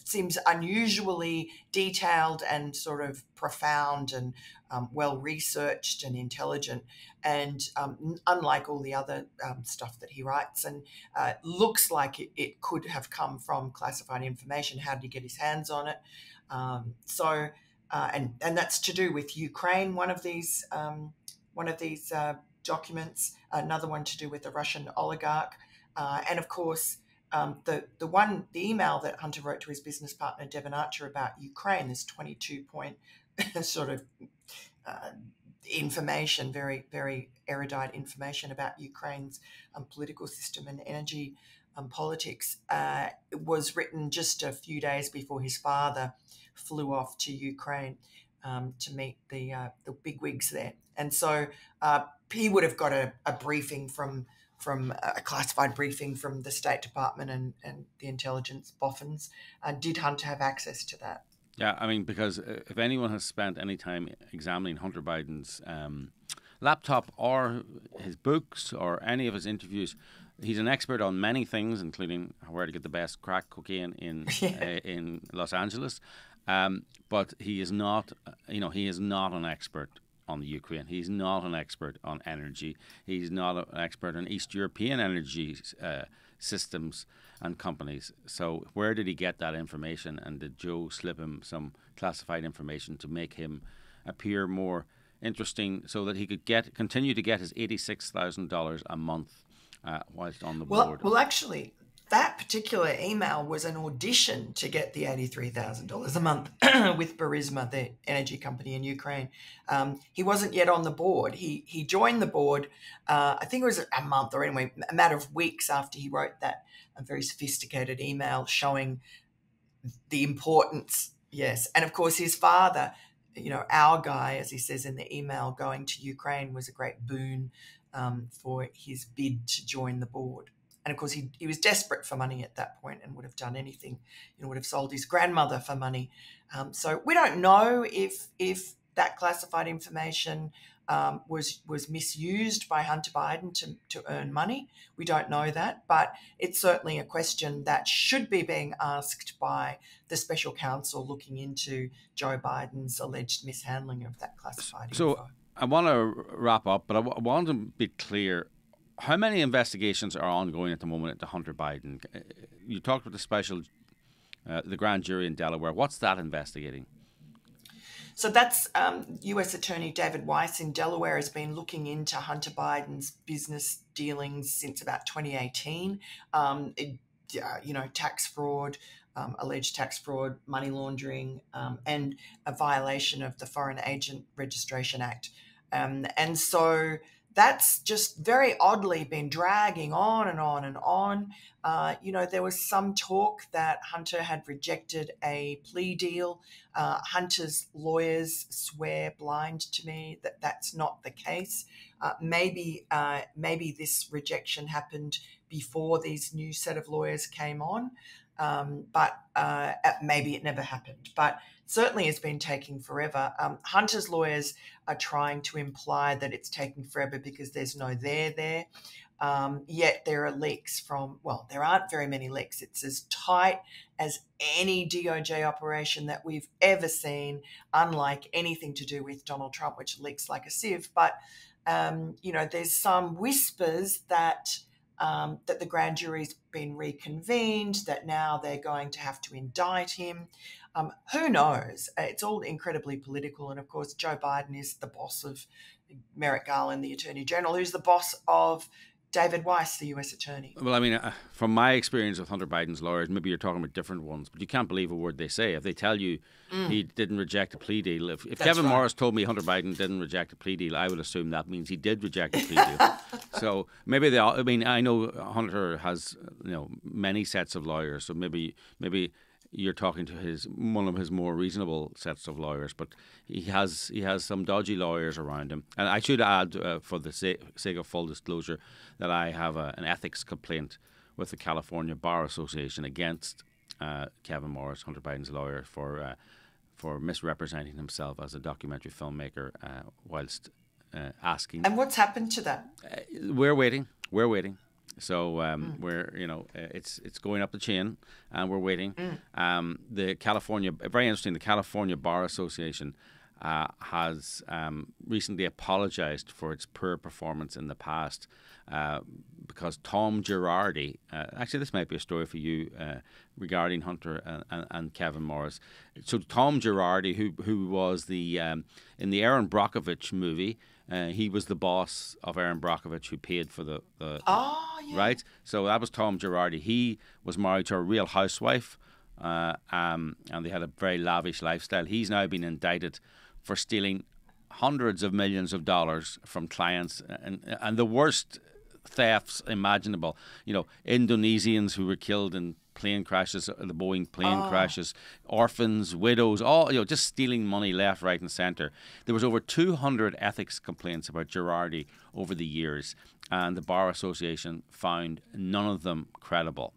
seems unusually detailed and sort of profound and well researched and intelligent, and unlike all the other stuff that he writes, and looks like it could have come from classified information. How did he get his hands on it? And that's to do with Ukraine. One of these documents, another one to do with a Russian oligarch, and of course the email that Hunter wrote to his business partner Devine about Ukraine. This 22-point sort of information, very, very erudite information about Ukraine's political system and energy politics, was written just a few days before his father flew off to Ukraine to meet the bigwigs there. And so he would have got a briefing from a classified briefing from the State Department and the intelligence boffins. Did Hunter have access to that? Yeah, I mean, because if anyone has spent any time examining Hunter Biden's laptop or his books or any of his interviews, he's an expert on many things, including where to get the best crack cocaine in Los Angeles. But he is not, he is not an expert on the Ukraine. He's not an expert on energy. He's not an expert on East European energy systems and companies. So where did he get that information? And did Joe slip him some classified information to make him appear more interesting so that he could continue to get his $86,000 a month whilst on the board? Well, actually, that particular email was an audition to get the $83,000 a month with Burisma, the energy company in Ukraine. He wasn't yet on the board. He joined the board, I think it was a month, or anyway, a matter of weeks after he wrote that very sophisticated email showing the importance. Yes. And of course, his father, our guy, as he says in the email, going to Ukraine was a great boon for his bid to join the board. And of course, he was desperate for money at that point and would have done anything, would have sold his grandmother for money. So we don't know if that classified information was misused by Hunter Biden to earn money. We don't know that, but it's certainly a question that should be being asked by the special counsel looking into Joe Biden's alleged mishandling of that classified info. I want to wrap up, but I want to be clear. How many investigations are ongoing at the moment into Hunter Biden? You talked about the grand jury in Delaware. What's that investigating? So that's U.S. Attorney David Weiss in Delaware has been looking into Hunter Biden's business dealings since about 2018. Tax fraud, alleged tax fraud, money laundering, and a violation of the Foreign Agent Registration Act. And so that's just very oddly been dragging on and on and on. There was some talk that Hunter had rejected a plea deal. Hunter's lawyers swear blind to me that that's not the case. Maybe this rejection happened before these new set of lawyers came on, but maybe it never happened. But certainly has been taking forever. Hunter's lawyers are trying to imply that it's taking forever because there's no there. Yet there are leaks there aren't very many leaks. It's as tight as any DOJ operation that we've ever seen, unlike anything to do with Donald Trump, which leaks like a sieve. But, there's some whispers that the grand jury's been reconvened, that now they're going to have to indict him. Who knows? It's all incredibly political. And, of course, Joe Biden is the boss of Merrick Garland, the Attorney General, who's the boss of David Weiss, the U.S. Attorney. Well, I mean, from my experience with Hunter Biden's lawyers, maybe you're talking about different ones, but you can't believe a word they say. If they tell you he didn't reject a plea deal, if Kevin Morris told me Hunter Biden didn't reject a plea deal, I would assume that means he did reject a plea deal. So maybe I know Hunter has many sets of lawyers, so maybe you're talking to one of his more reasonable sets of lawyers, but he has some dodgy lawyers around him. And I should add, for the sake of full disclosure, that I have an ethics complaint with the California Bar Association against Kevin Morris, Hunter Biden's lawyer, for misrepresenting himself as a documentary filmmaker whilst asking. And what's happened to that? We're waiting. So it's going up the chain, and we're waiting. The California Bar Association has recently apologized for its poor performance in the past because Tom Girardi, actually this might be a story for you regarding Hunter and Kevin Morris. So Tom Girardi, who was in the Aaron Brockovich movie. He was the boss of Aaron Brockovich, who paid for the right. So that was Tom Girardi. He was married to a real housewife, and they had a very lavish lifestyle. He's now been indicted for stealing hundreds of millions of dollars from clients, and the worst thefts imaginable. Indonesians who were killed in plane crashes, the Boeing plane crashes, orphans, widows, all just stealing money left, right, and centre. There was over 200 ethics complaints about Girardi over the years, and the Bar Association found none of them credible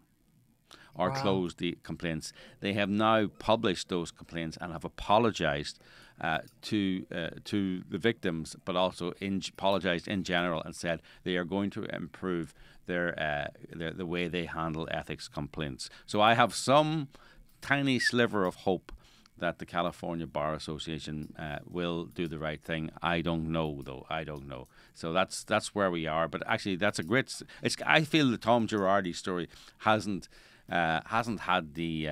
or closed the complaints. They have now published those complaints and have apologised to the victims, but also apologised in general and said they are going to improve the way they handle ethics complaints. So I have some tiny sliver of hope that the California Bar Association will do the right thing. I don't know, though. I don't know. So that's where we are. But actually, that's a great. I feel the Tom Girardi story hasn't had the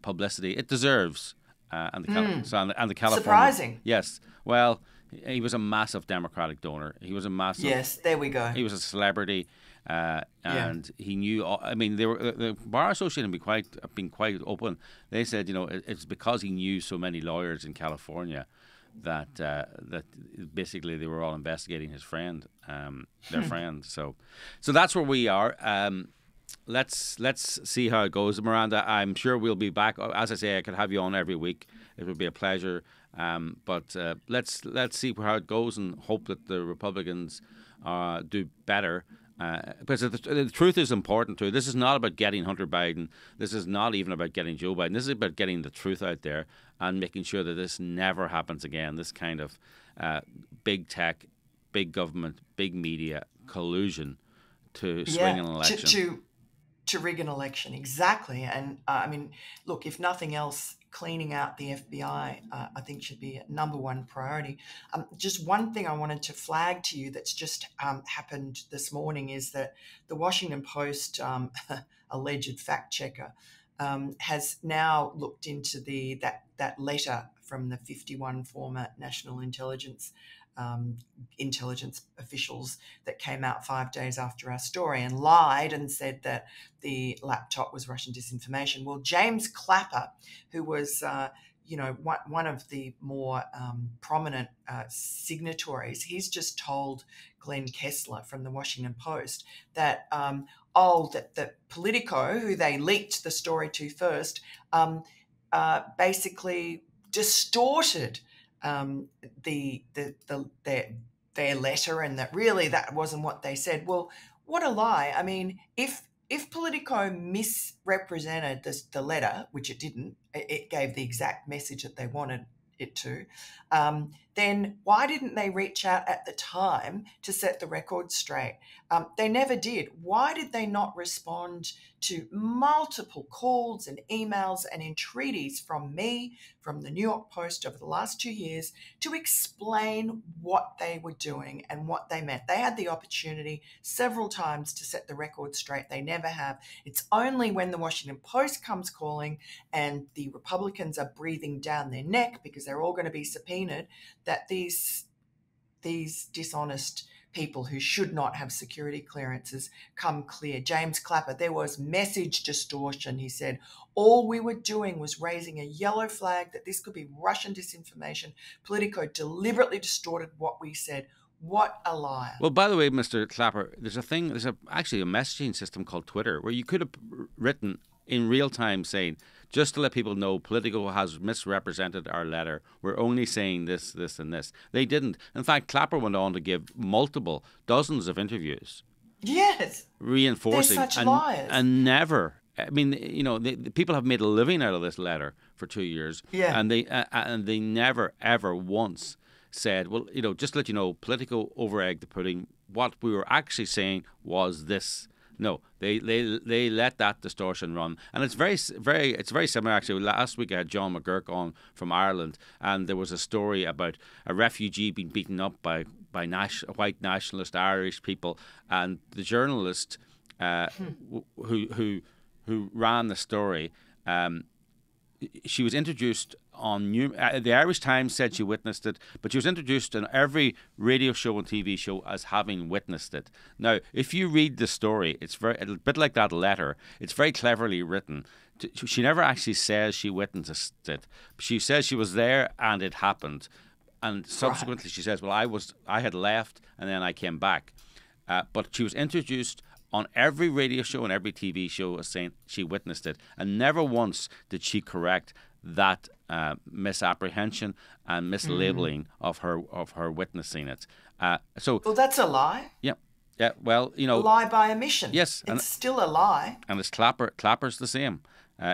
publicity it deserves. And the California. Surprising. Yes. Well, he was a massive Democratic donor. He was a massive. Yes, there we go. He was a celebrity, and he knew. I mean, the Bar Association have been quite open. They said, it's because he knew so many lawyers in California that basically they were all investigating his friend, their friend. So that's where we are. Let's see how it goes, Miranda. I'm sure we'll be back. As I say, I could have you on every week. It would be a pleasure. But let's see how it goes and hope that the Republicans do better Because the truth is important too. This is not about getting Hunter Biden. This is not even about getting Joe Biden. This is about getting the truth out there and making sure that this never happens again. This kind of big tech, big government, big media collusion to swing an election. To rig an election, exactly. And I mean, look, if nothing else, cleaning out the FBI, I think, should be a number one priority. Just one thing I wanted to flag to you that's just happened this morning is that the Washington Post alleged fact checker has now looked into that letter from the 51 former national intelligence officials that came out 5 days after our story and lied and said that the laptop was Russian disinformation. Well, James Clapper, who was one of the more prominent signatories, he's just told Glenn Kessler from the Washington Post that that Politico, who they leaked the story to first, basically distorted their letter, and that really that wasn't what they said. Well, what a lie. I mean, if Politico misrepresented the letter, which it didn't, it gave the exact message that they wanted it to, then why didn't they reach out at the time to set the record straight? They never did. Why did they not respond to multiple calls and emails and entreaties from me, from the New York Post over the last 2 years to explain what they were doing and what they meant? They had the opportunity several times to set the record straight. They never have. It's only when the Washington Post comes calling and the Republicans are breathing down their neck because they're all going to be subpoenaed that these dishonest people who should not have security clearances come clear. James Clapper, there was message distortion. He said, all we were doing was raising a yellow flag that this could be Russian disinformation. Politico deliberately distorted what we said. What a liar. Well, by the way, Mr. Clapper, there's actually a messaging system called Twitter where you could have written in real time saying, just to let people know, Politico has misrepresented our letter. We're only saying this, this, and this. They didn't. In fact, Clapper went on to give dozens of interviews. Yes. Reinforcing. They're such liars. And never. I mean, the people have made a living out of this letter for 2 years. Yeah. And they never, ever once said, well, just to let you know, Politico over-egged the pudding. What we were actually saying was this. No, they let that distortion run, and it's very similar. Actually, last week I had John McGurk on from Ireland, and there was a story about a refugee being beaten up by white nationalist Irish people, and the journalist who ran the story, she was introduced on the Irish Times said she witnessed it, but she was introduced in every radio show and TV show as having witnessed it. Now, if you read the story, it's a bit like that letter. It's very cleverly written. She never actually says she witnessed it. She says she was there and it happened, and subsequently she says, "Well, I had left and then I came back," but she was introduced on every radio show and every TV show as saying she witnessed it, and never once did she correct that misapprehension and mislabeling of her witnessing it. Well, that's a lie. Yeah. Well, a lie by omission. Yes, it's still a lie. And it's Clapper's the same.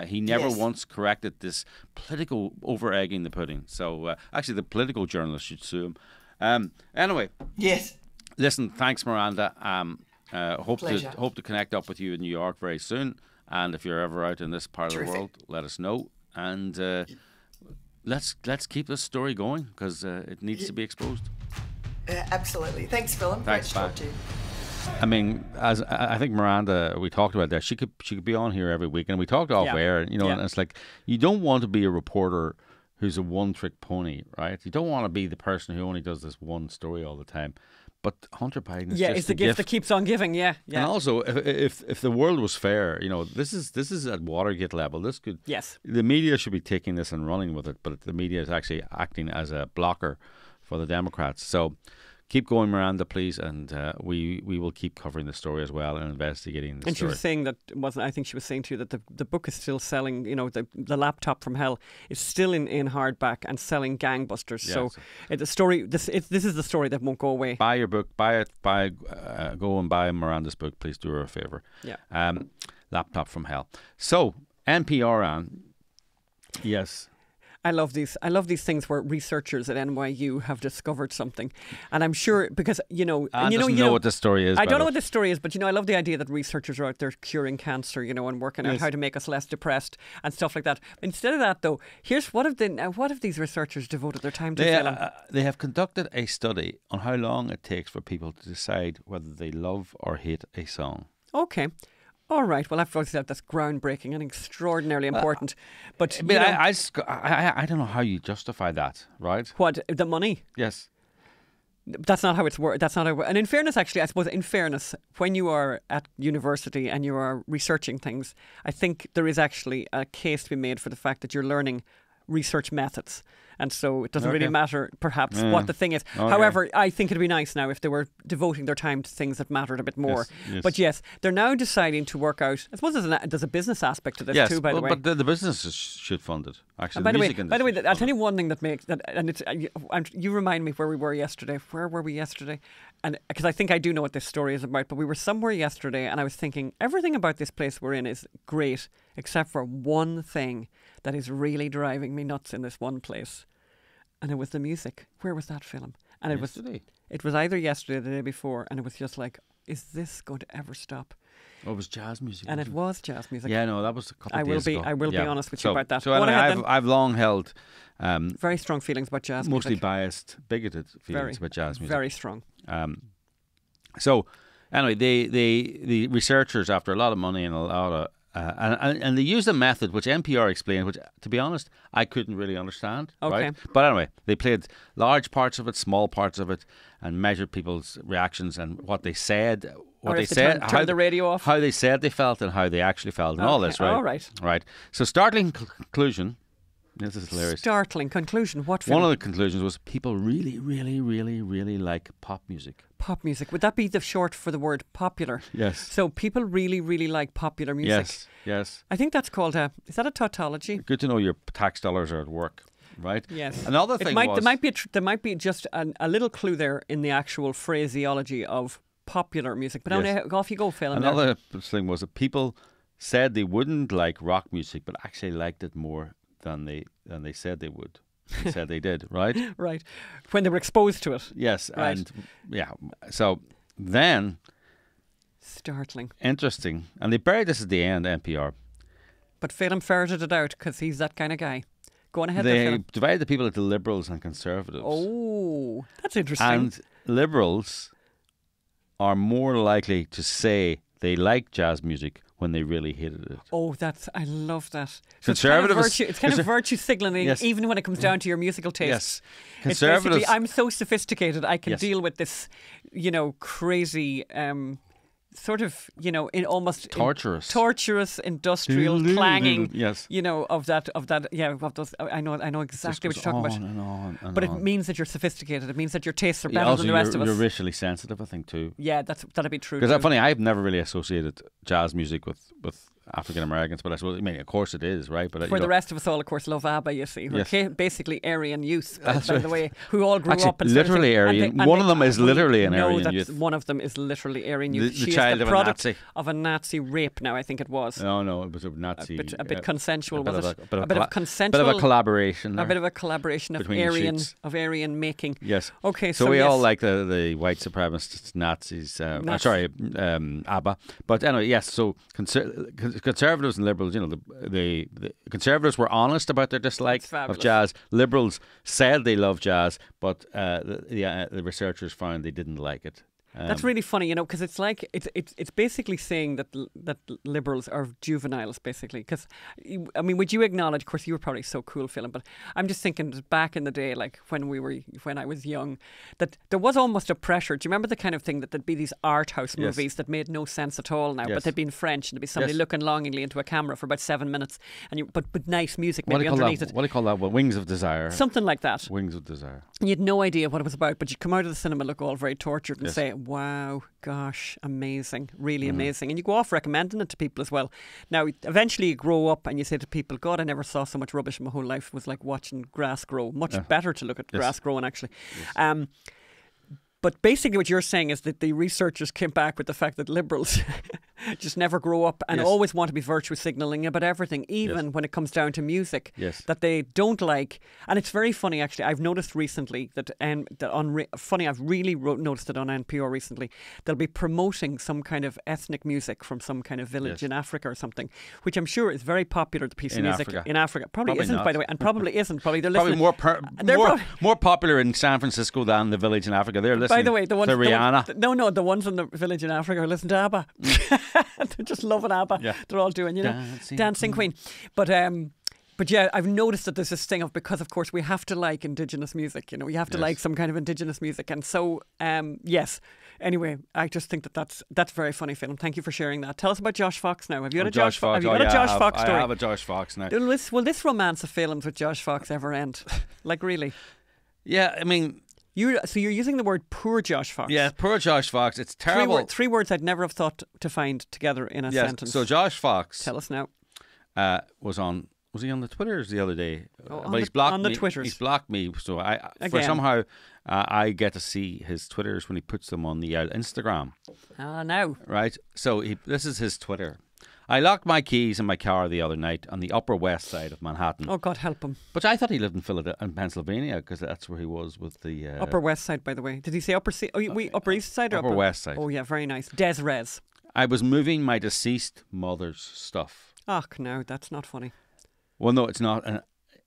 He never once corrected this political over-egging the pudding. So actually, the political journalist should sue him. Anyway. Yes. Listen, thanks, Miranda. Hope to connect up with you in New York very soon. And if you're ever out in this part of the world, let us know. And let's keep this story going because it needs to be exposed. Absolutely. Thanks, Philip. Thanks, great to talk to you. I mean, as I think Miranda, we talked about that. She could be on here every week, and we talked off air. And it's like you don't want to be a reporter who's a one-trick pony, right? You don't want to be the person who only does this one story all the time. But Hunter Biden is just it's the gift that keeps on giving. Yeah. And also, if the world was fair, this is at Watergate level. This could the media should be taking this and running with it, but the media is actually acting as a blocker for the Democrats. So keep going, Miranda, please, and we will keep covering the story as well and investigating the And she story. was saying that wasn't. I think she was saying to you that the book is still selling. You know, the Laptop from Hell is still in hardback and selling gangbusters. So the story. This is the story that won't go away. Buy your book. Buy it. Go and buy Miranda's book. Please do her a favor. Yeah. Laptop from Hell. So NPR on. Yes. I love these things where researchers at NYU have discovered something, and I'm sure because you know what this story is. I don't know what this story is, but I love the idea that researchers are out there curing cancer, and working out how to make us less depressed and stuff like that. Instead of that, though, here's what have these researchers devoted their time to? They have conducted a study on how long it takes for people to decide whether they love or hate a song. Okay. All right. Well, I've always said that's groundbreaking and extraordinarily important. But I don't know how you justify that, right? What, the money? Yes. That's not how it's worked. That's not how. And in fairness, actually, I suppose, when you are at university and you are researching things, I think there is actually a case to be made for the fact that you're learning research methods. And so it doesn't really matter, perhaps, what the thing is. Okay. However, I think it'd be nice now if they were devoting their time to things that mattered a bit more. Yes. But yes, they're now deciding to work out. I suppose there's a business aspect to this too, by the way. But the businesses should fund it. Actually, by the way, I'll tell you one thing that makes that, and it's you remind me where we were yesterday. Where were we yesterday? And because I think I do know what this story is about, but we were somewhere yesterday, and I was thinking everything about this place we're in is great, except for one thing that is really driving me nuts in this one place. And it was the music. Where was that film? And it was either yesterday or the day before, and it was just like, is this going to ever stop? Oh, it was jazz music. And it was jazz music. Yeah, no, that was a couple of days ago. I will be honest with you about that. So anyway, I've long held very strong feelings about jazz mostly music. biased, bigoted feelings about jazz music. Very strong. So anyway, the researchers, after a lot of money and a lot of and they used a method which NPR explained, which, to be honest, I couldn't really understand. Okay. Right? But anyway, they played large parts of it, small parts of it, and measured people's reactions and what they said, turn the radio off, how they said they felt, and how they actually felt, and all this. Right. All right. Right. So, startling conclusion. This is hilarious. Startling conclusion. What film? One of the conclusions was people really, really, really, really like pop music. Pop music. Would that be the short for the word popular? Yes. So people really, really like popular music. Yes. I think that's called is that a tautology? Good to know your tax dollars are at work, right? Yes. Another thing there might be just a little clue there in the actual phraseology of popular music. But off you go, Phil. Another thing was that people said they wouldn't like rock music, but actually liked it more than they said they would. They said they did, right? Right. When they were exposed to it. Yes, right. And yeah. So then, startling, interesting, and they buried this at the end, NPR. But Phelan ferreted it out because he's that kind of guy. Go on ahead. They divided the people into liberals and conservatives. Oh, that's interesting. And liberals are more likely to say they like jazz music when they really hated it. Oh, I love that. So Conservatives, it's kind of virtue signaling, yes. Even when it comes down to your musical tastes. Yes. Conservatives, it's basically, I'm so sophisticated, I can deal with this, crazy, sort of, in almost torturous industrial clanging, yes. Of those. I know exactly what you're talking about. But it means that you're sophisticated. It means that your tastes are better than the rest of us. You're racially sensitive, I think, too. Yeah, that'd be true. Because that's funny. I've never really associated jazz music with African Americans, but I suppose, of course it is, right? But the rest of us all, of course, love ABBA. You see, who are basically Aryan youth, by right. the way, who all grew Actually, up and literally Aryan. One of them is literally an Aryan youth. One of them is literally Aryan youth. The child is the of product a Nazi. Of a Nazi rape. Now, I think it was. No, it was a Nazi. A bit consensual, was it? A bit of a collaboration. A bit of a collaboration of Aryan making. Yes. Okay. So we all like the white supremacist Nazis. ABBA. But anyway, yes. So conservatives and liberals, the conservatives were honest about their dislike of jazz. Liberals said they love jazz, but the researchers found they didn't like it. That's really funny, you know, because it's like it's basically saying that that liberals are juveniles, basically. Because I mean, would you acknowledge? Of course, you were probably so cool, Phil, but I'm just thinking that back in the day, like when I was young, that there was almost a pressure. Do you remember the kind of thing that there'd be these art house movies that made no sense at all now, but they'd be in French and there'd be somebody looking longingly into a camera for about 7 minutes, and but nice music maybe underneath it. What do you call that? Well, Wings of Desire. Something like that. Wings of Desire. You had no idea what it was about, but you'd come out of the cinema look all very tortured and say, wow, gosh, amazing, really amazing. And you go off recommending it to people as well. Now, eventually you grow up and you say to people, God, I never saw so much rubbish in my whole life. It was like watching grass grow. Much better to look at grass growing, actually. Yes. But basically what you're saying is that the researchers came back with the fact that liberals just never grow up and always want to be virtue signalling about everything, even when it comes down to music that they don't like. And it's very funny, actually. I've noticed recently that, I've really noticed it on NPR recently. They'll be promoting some kind of ethnic music from some kind of village in Africa or something, which I'm sure is very popular, the piece of music in Africa. Probably isn't, not. By the way, and probably isn't. Probably they're listening. More popular in San Francisco than the village in Africa. They're listening. By the way, the ones Rihanna. The ones in the village in Africa are listening to ABBA. They're just loving ABBA. Yeah. They're all doing, you know, Dancing Queen. But yeah, I've noticed that there's this thing of, because of course we have to like indigenous music. You know, we have to like some kind of indigenous music, and so yes. Anyway, I just think that's very funny, Phil. Thank you for sharing that. Tell us about Josh Fox now. Have you had a Josh Fox? Have you got a Josh Fox story? I have a Josh Fox now. Will this romance of Phelan's with Josh Fox ever end? Like, really? Yeah, I mean. So you're using the word poor Josh Fox. Yeah, poor Josh Fox. It's terrible. Three words I'd never have thought to find together in a sentence. So Josh Fox. Tell us now. Was he on the Twitters the other day? But he's blocked me. Twitters. He's blocked me. So I get to see his Twitters when he puts them on the Instagram. Now. Right. So this is his Twitter. I locked my keys in my car the other night on the Upper West Side of Manhattan. Oh, God help him. But I thought he lived in Pennsylvania, because that's where he was with the... Upper West Side, by the way. Did he say Upper East Side or Upper West Side? Oh, yeah, very nice. Des Res. I was moving my deceased mother's stuff. Ach, no, that's not funny. Well, no, it's not, and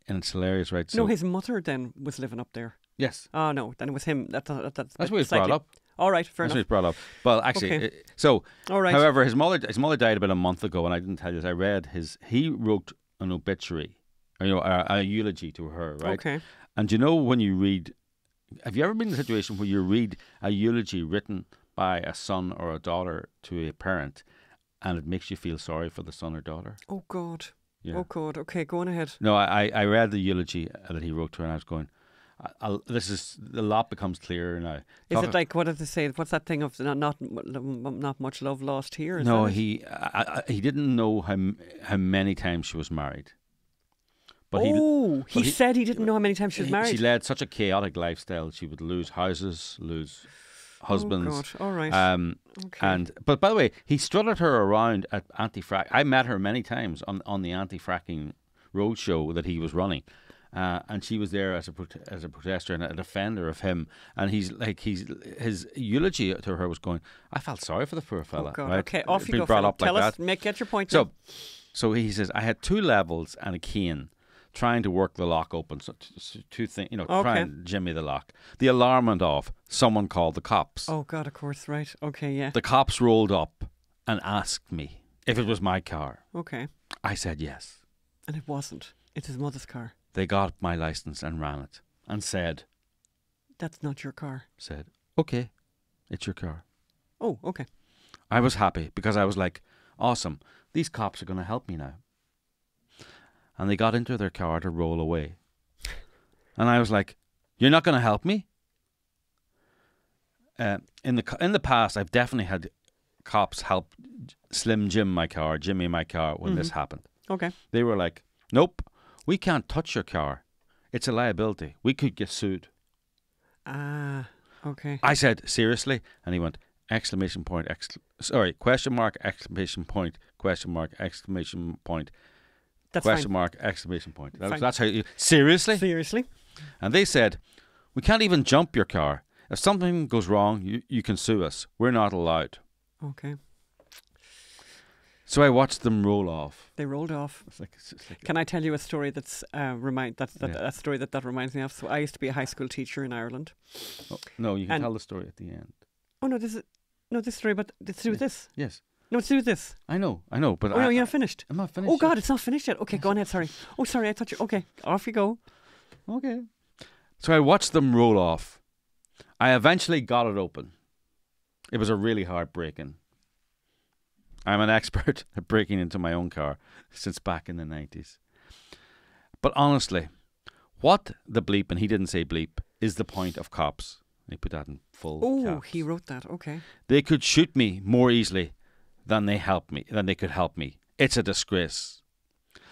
it's hilarious, right? So, no, his mother then was living up there. Yes. Oh, no, then it was him. That's what he's brought up. All right, fair enough. That's what he's brought up. Well, actually, all right. However, his mother died about a month ago, and I didn't tell you this. I read he wrote an obituary, a eulogy to her, right? Okay. And you know, when you read, have you ever been in a situation where you read a eulogy written by a son or a daughter to a parent, and it makes you feel sorry for the son or daughter? Oh, God. Yeah. Oh, God. Okay, go on ahead. No, I read the eulogy that he wrote to her, and I was going, a lot becomes clearer now. Is it like, what did they say? What's that thing of not much love lost here? No, he didn't know how many times she was married. But he said he didn't know how many times she was married. She led such a chaotic lifestyle. She would lose houses, lose husbands. Oh, God. All right. Okay. But by the way, he strutted her around at anti-frack. I met her many times on the anti-fracking roadshow that he was running. And she was there as a protester and a defender of him. And his eulogy to her was going, I felt sorry for the poor fella. Oh, God. Right? Okay, off you go. Brought up Tell like us, that. get your point. So he says, I had 2 levels and a cane trying to work the lock open. So 2 things, try and jimmy the lock. The alarm went off. Someone called the cops. Oh, God, of course, right. Okay, yeah. The cops rolled up and asked me if it was my car. Okay. I said yes. And it wasn't. It's his mother's car. They got my license and ran it and said, that's not your car. Said, okay, it's your car. Oh, okay. I was happy because I was like, awesome, these cops are going to help me now. And they got into their car to roll away. And I was like, you're not going to help me? In the past, I've definitely had cops help Jimmy my car when this happened. Okay. They were like, nope. We can't touch your car. It's a liability. We could get sued. Okay. I said, seriously? And he went, exclamation point, question mark, exclamation point, question mark, exclamation point, that's question fine. Mark, exclamation point. That's how you, seriously? Seriously? And they said, we can't even jump your car. If something goes wrong, you can sue us. We're not allowed. Okay. So I watched them roll off. They rolled off. It's like Can I tell you a story that's a story that reminds me of? So I used to be a high school teacher in Ireland. Oh, no, you can tell the story at the end. Oh no, this story, but it's to do with this. Yes. No, it's to do with this. I know, but Oh no, you're not finished. I'm not finished. Oh God, it's not finished yet. Okay, go on ahead. Sorry. Oh, sorry. I thought you. Okay, off you go. Okay. So I watched them roll off. I eventually got it open. It was a really hard break-in. I'm an expert at breaking into my own car since back in the 90s. But honestly, what the bleep, and he didn't say bleep, is the point of cops? He put that in full caps. He wrote that. Okay. They could shoot me more easily than they could help me. It's a disgrace.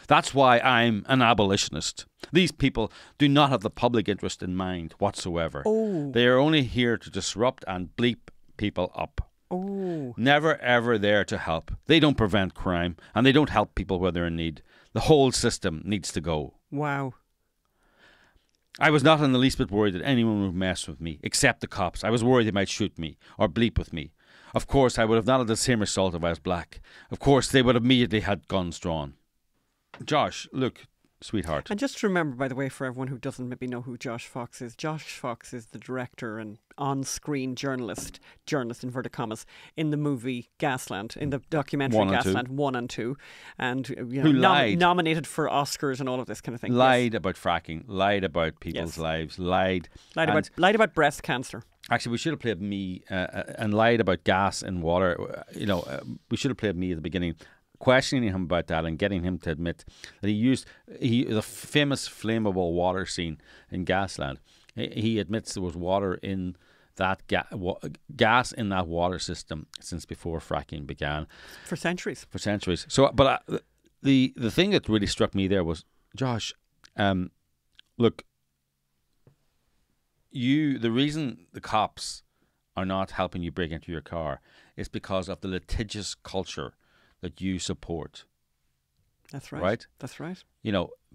That's why I'm an abolitionist. These people do not have the public interest in mind whatsoever. Oh. They are only here to disrupt and bleep people up. Oh. Never ever there to help. They don't prevent crime, and they don't help people where they're in need. The whole system needs to go. Wow. I was not in the least bit worried that anyone would mess with me, except the cops. I was worried they might shoot me or bleep with me. Of course, I would have not had the same result if I was black. Of course, they would have immediately had guns drawn. Josh, look, sweetheart. And just remember, by the way, for everyone who doesn't maybe know who Josh Fox is the director and on-screen journalist, inverted commas, in the movie Gasland, in the documentary Gasland 1 and 2, and who lied. Nominated for Oscars and all of this kind of thing. Lied about fracking, lied about people's lives, lied about breast cancer. Actually, we should have played me and lied about gas and water. We should have played me at the beginning, questioning him about that and getting him to admit that he used the famous flammable water scene in Gasland. He admits there was water in that gas in that water system since before fracking began. For centuries. So, but the thing that really struck me there was, Josh, look, the reason the cops are not helping you break into your car is because of the litigious culture that you support. That's right. Right? That's right.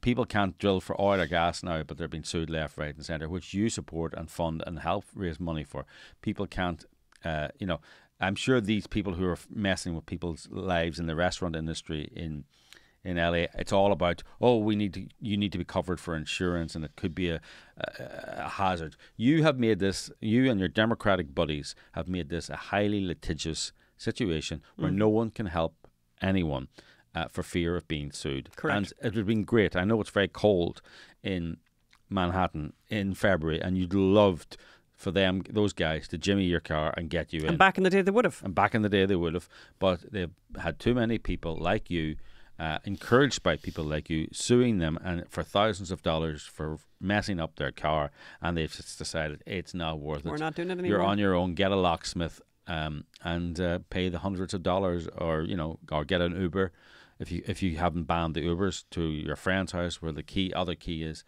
People can't drill for oil or gas now, but they're being sued left, right and centre, which you support and fund and help raise money for. People can't, I'm sure these people who are messing with people's lives in the restaurant industry in LA, it's all about, you need to be covered for insurance, and it could be a hazard. You have made this, you and your Democratic buddies have made this a highly litigious situation where no one can help anyone for fear of being sued. Correct. And it would have been great. I know it's very cold in Manhattan in February, and you'd loved for those guys to jimmy your car and get you in. And back in the day they would have. But they've had too many people like you, encouraged by people like you, suing them and for thousands of dollars for messing up their car, and they've just decided it's not worth it. We're not doing it anymore. You're on your own. Get a locksmith and pay the hundreds of dollars, or get an Uber if you haven't banned the Ubers to your friend's house where the other key is.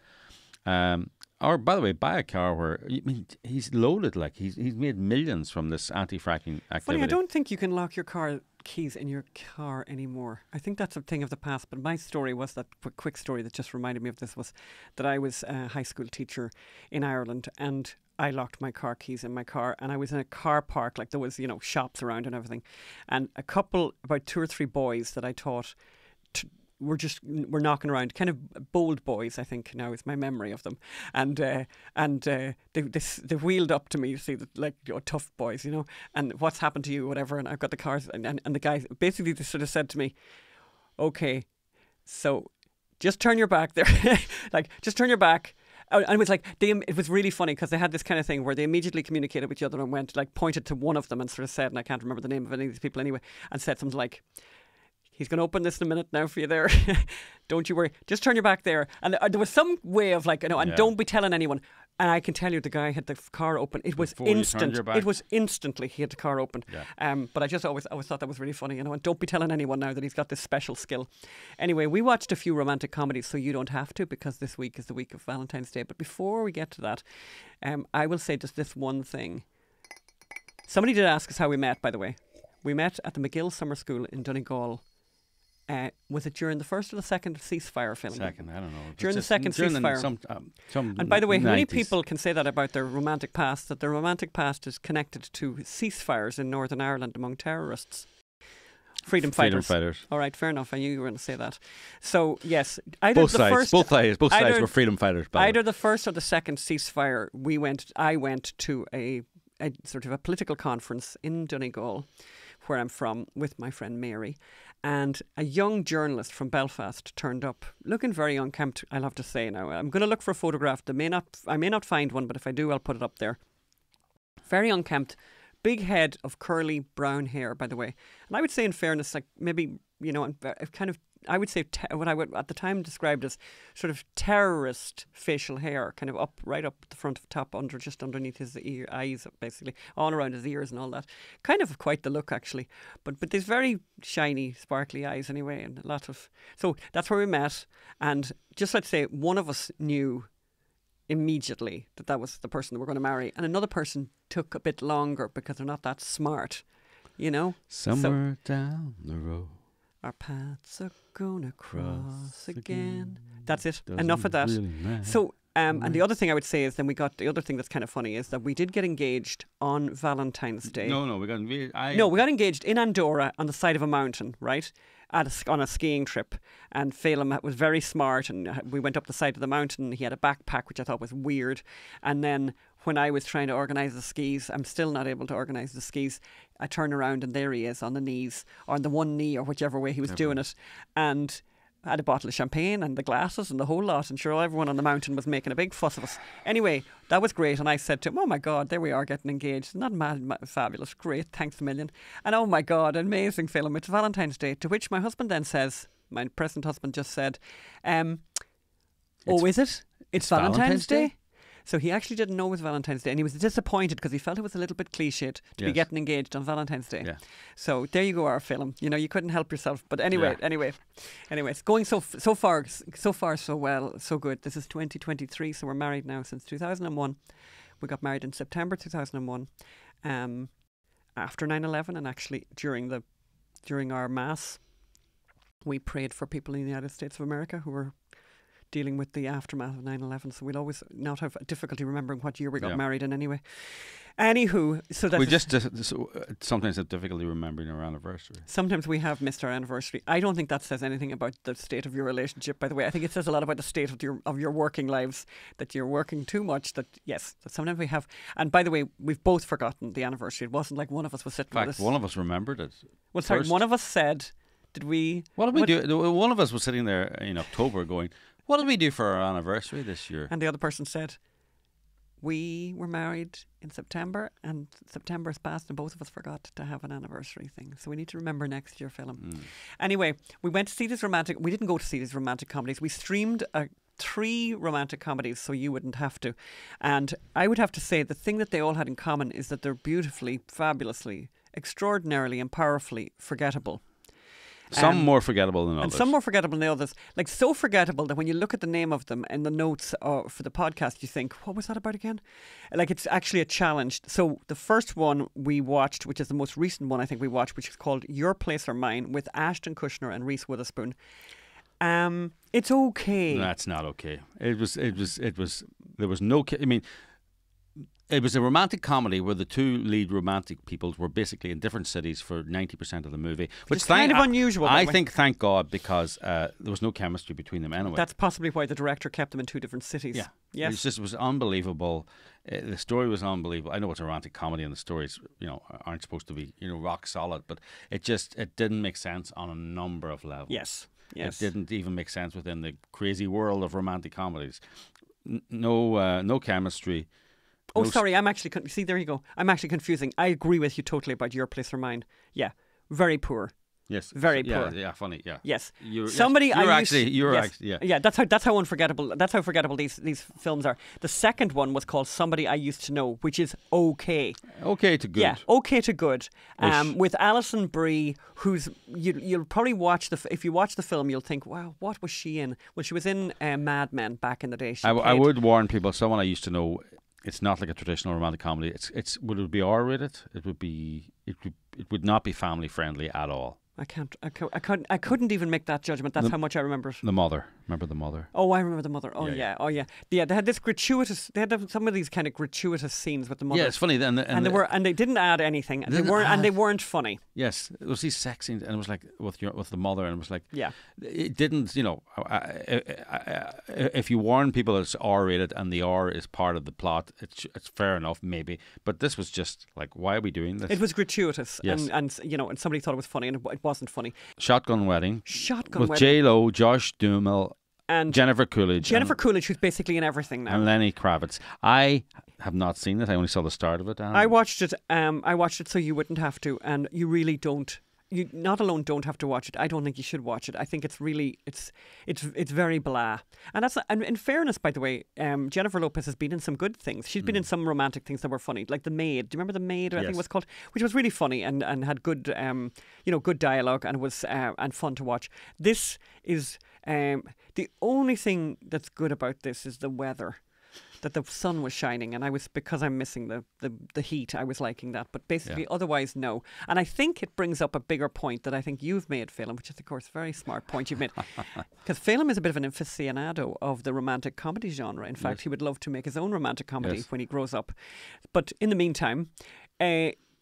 Or, by the way, buy a car where he's loaded, like he's made millions from this anti-fracking activity. Funny, I don't think you can lock your car keys in your car anymore. I think that's a thing of the past. But my story was that quick story that just reminded me of this was that I was a high school teacher in Ireland, and I locked my car keys in my car, and I was in a car park, like there was shops around and everything, and about 2 or 3 boys that I taught were knocking around, kind of bold boys, I think now is my memory of them, and they wheeled up to me to see that, tough boys, and what's happened to you, whatever, and I've got the cars, and the guys basically they sort of said to me, okay, so just turn your back there, just turn your back. And it was it was really funny because they had this kind of thing where they immediately communicated with each other and went, pointed to one of them and sort of said, and I can't remember the name of any of these people anyway, and said something like, he's going to open this in a minute now for you there. Don't you worry. Just turn your back there. And there was some way of don't be telling anyone. And I can tell you the guy had the car open. It was instant. It was instantly he had the car open. Yeah. But I just always thought that was really funny. And don't be telling anyone now that he's got this special skill. Anyway, we watched a few romantic comedies, so you don't have to, because this week is the week of Valentine's Day. But before we get to that, I will say just this one thing. Somebody did ask us how we met, by the way. We met at the McGill Summer School in Donegal. Was it during the first or the second ceasefire filming? Second, I don't know. During the second ceasefire. And by the way, many people can say that about their romantic past, that their romantic past is connected to ceasefires in Northern Ireland among terrorists. Freedom fighters. All right, fair enough. I knew you were going to say that. So, yes. Both sides were freedom fighters. Either the first or the second ceasefire, I went to a a sort of a political conference in Donegal, where I'm from, with my friend Mary, and a young journalist from Belfast turned up, looking very unkempt, I'll have to say now. I'm going to look for a photograph. I may not find one, but if I do, I'll put it up there. Very unkempt, big head of curly brown hair, by the way. And I would say, in fairness, like maybe, you know, kind of, I would say what I would at the time described as sort of terrorist facial hair, kind of right up the front of top, just underneath his eyes, basically, all around his ears and all that. Kind of quite the look, actually. But these very shiny, sparkly eyes anyway, and a lot of... So that's where we met. And just let's say one of us knew immediately that was the person that we're going to marry, and another person took a bit longer because they're not that smart, you know? Somewhere down the road, our paths are gonna cross again. That's it. Doesn't Enough of that. really matter. So, and the other thing I would say is then the other thing that's kind of funny is that we did get engaged on Valentine's Day. No, we got engaged. We got engaged in Andorra on the side of a mountain, right? On a skiing trip. And Phelim was very smart, and we went up the side of the mountain. He had a backpack, which I thought was weird. And then when I was trying to organise the skis, I'm still not able to organise the skis. I turn around and there he is on the knees, or on the one knee, or whichever way he was doing it. And I had a bottle of champagne and the glasses and the whole lot. And sure, everyone on the mountain was making a big fuss of us. Anyway, that was great. And I said to him, oh my God, there we are getting engaged. Not mad, fabulous, great, thanks a million. And oh my God, amazing film. It's Valentine's Day. To which my husband then says, my present husband just said, is it? It's Valentine's Day? So he actually didn't know it was Valentine's Day, and he was disappointed because he felt it was a little bit cliched to be getting engaged on Valentine's Day. Yeah. So there you go, our film. You know, you couldn't help yourself. But anyway, it's going so far so well, so good. This is 2023, so we're married now since 2001. We got married in September 2001, after 9/11, and actually during our mass, we prayed for people in the United States of America who were dealing with the aftermath of 9/11, so we'll always not have difficulty remembering what year we got married in anyway. Anywho, so that we just sometimes have difficulty remembering our anniversary. Sometimes we have missed our anniversary. I don't think that says anything about the state of your relationship, by the way. I think it says a lot about the state of your working lives, that you're working too much, that sometimes we have. And by the way, we've both forgotten the anniversary. It wasn't like one of us was sitting with us. One of us remembered it. Well, sorry, one of us said, did we... What did we do? One of us was sitting there in October going, what did we do for our anniversary this year? And the other person said, we were married in September, and September's passed, and both of us forgot to have an anniversary thing. So we need to remember next year, Phelim. Anyway, we went to see these we didn't go to see these romantic comedies. We streamed 3 romantic comedies, so you wouldn't have to. And I would have to say the thing that they all had in common is that they're beautifully, fabulously, extraordinarily, and powerfully forgettable. Some more forgettable than others. And some more forgettable than the others. Like, so forgettable that when you look at the name of them in the notes for the podcast, you think, what was that about again? Like, it's actually a challenge. So the first one we watched, which is the most recent one I think we watched, which is called Your Place or Mine, with Ashton Kutcher and Reese Witherspoon. It's okay. That's not okay. There was no... I mean... It was a romantic comedy where the 2 lead romantic peoples were basically in different cities for 90% of the movie. Which is kind of unusual. I think, thank God, because there was no chemistry between them anyway. That's possibly why the director kept them in 2 different cities. Yeah. Yes. It was unbelievable. The story was unbelievable. I know it's a romantic comedy and the stories, aren't supposed to be, rock solid, but it didn't make sense on a number of levels. Yes. It didn't even make sense within the crazy world of romantic comedies. No chemistry. Oh, sorry, I'm actually... See, there you go. I'm actually confusing. I agree with you totally about Your Place or Mine. Yeah, very poor. Yes. Very poor. Yeah, funny, yeah. Yes. You're actually... Yeah, that's how unforgettable... That's how forgettable these films are. The second one was called Somebody I Used to Know, which is okay. Okay to good. Yeah, okay to good. With Alison Brie, who's... You'll probably watch if you watch the film, you'll think, wow, what was she in? Well, she was in Mad Men back in the day. I would warn people, someone I used to know... It's not like a traditional romantic comedy. Would it be R-rated? It would not be family friendly at all. I couldn't even make that judgment. That's how much I remember it. The Mother. Remember The Mother? Oh, I remember The Mother. Oh, Yeah, yeah. Oh, yeah. Yeah, they had this gratuitous. They had some of these kind of gratuitous scenes with the Mother. Yeah, it's funny. And they didn't add anything. And they weren't funny. Yes, it was these sex scenes, and it was like with the Mother, and it was like, yeah, it didn't. If you warn people it's R-rated and the R is part of the plot, it's fair enough, maybe. But this was just like, why are we doing this? It was gratuitous, yes. and somebody thought it was funny, and it wasn't funny. Shotgun Wedding. With J-Lo, Josh Duhamel, and Jennifer Coolidge. Who's basically in everything now. And Lenny Kravitz. I have not seen it. I only saw the start of it. I watched it. I watched it so you wouldn't have to, and you really don't. You not alone don't have to watch it. I don't think you should watch it. I think it's really it's very blah. And that's, and in fairness, by the way, Jennifer Lopez has been in some good things. She's been in some romantic things that were funny, like The Maid. Do you remember The Maid? I think it was called, which was really funny and had good good dialogue, and was and fun to watch. This is the only thing that's good about this is the weather. That the sun was shining, and because I'm missing the heat, I was liking that. But basically, otherwise, no. And I think it brings up a bigger point that I think you've made, Phelim, which is, of course, a very smart point you've made. Because Phelim is a bit of an aficionado of the romantic comedy genre. In fact, he would love to make his own romantic comedy when he grows up. But in the meantime,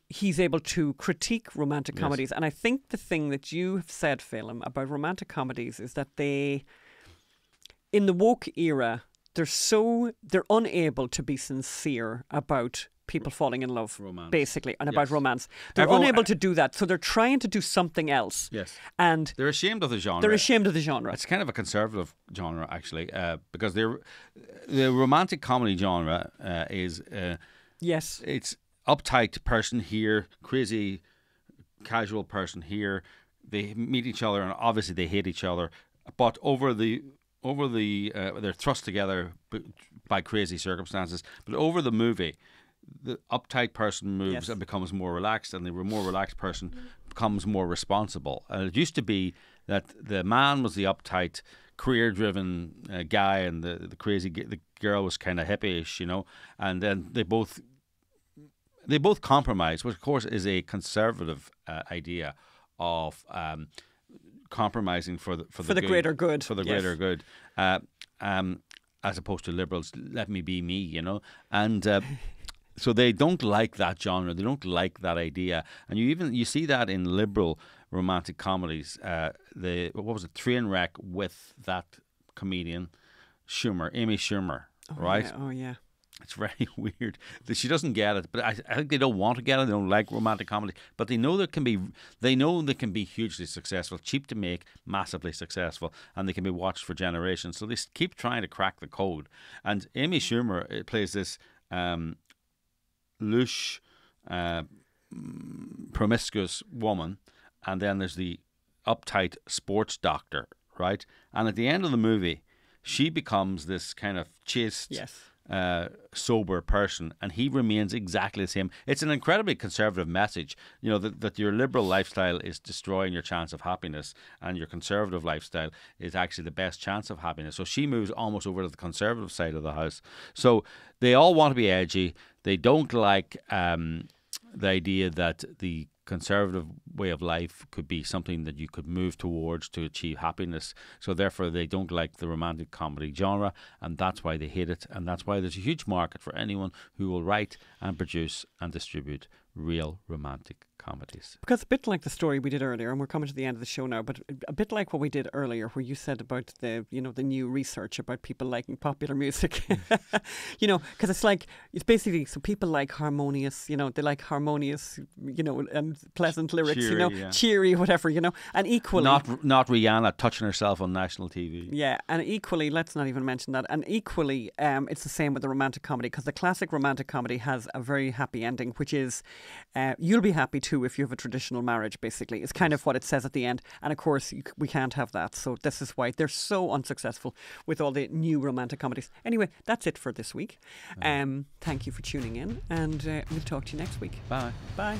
he's able to critique romantic comedies. And I think the thing that you have said, Phelim, about romantic comedies is that they, in the woke era, they're unable to be sincere about people falling in love, basically, and about romance. They're unable to do that, so they're trying to do something else. Yes, and they're ashamed of the genre. It's kind of a conservative genre, actually, because the romantic comedy genre is it's uptight person here, crazy casual person here. They meet each other, and obviously they hate each other, but they're thrust together by crazy circumstances. But over the movie, the uptight person moves and becomes more relaxed, and the more relaxed person becomes more responsible. It used to be that the man was the uptight, career-driven guy, and the girl was kind of hippie-ish, and then they both compromise, which of course is a conservative idea of compromising for the greater good, greater good, as opposed to liberals. Let me be me, and so they don't like that genre. They don't like that idea, and you see that in liberal romantic comedies. Trainwreck with that comedian Amy Schumer, right? Yeah. Oh yeah. It's very weird. She doesn't get it, but I think they don't want to get it. They don't like romantic comedy, but they know they can be hugely successful, cheap to make, massively successful, and they can be watched for generations. So they keep trying to crack the code. And Amy Schumer plays this louche, promiscuous woman, and then there's the uptight sports doctor, right? And at the end of the movie, she becomes this kind of chaste, sober person, and he remains exactly the same. It's an incredibly conservative message, that your liberal lifestyle is destroying your chance of happiness, and your conservative lifestyle is actually the best chance of happiness. So she moves almost over to the conservative side of the house. So they all want to be edgy. They don't like the idea that the conservative way of life could be something that you could move towards to achieve happiness. So therefore they don't like the romantic comedy genre, and that's why they hate it, and that's why there's a huge market for anyone who will write and produce and distribute real romantic comedies. Because a bit like the story we did earlier, and we're coming to the end of the show now, but a bit like what we did earlier, where you said about the new research about people liking popular music, because it's basically, so people like harmonious, they like harmonious, and pleasant lyrics, cheery, whatever, and equally not Rihanna touching herself on national TV. Yeah, and equally, let's not even mention that. And equally, it's the same with the romantic comedy, because the classic romantic comedy has a very happy ending, which is you'll be happy too if you have a traditional marriage, basically. It's kind of what it says at the end. And of course, we can't have that. So this is why they're so unsuccessful with all the new romantic comedies. Anyway, that's it for this week. Thank you for tuning in, and we'll talk to you next week. Bye. Bye.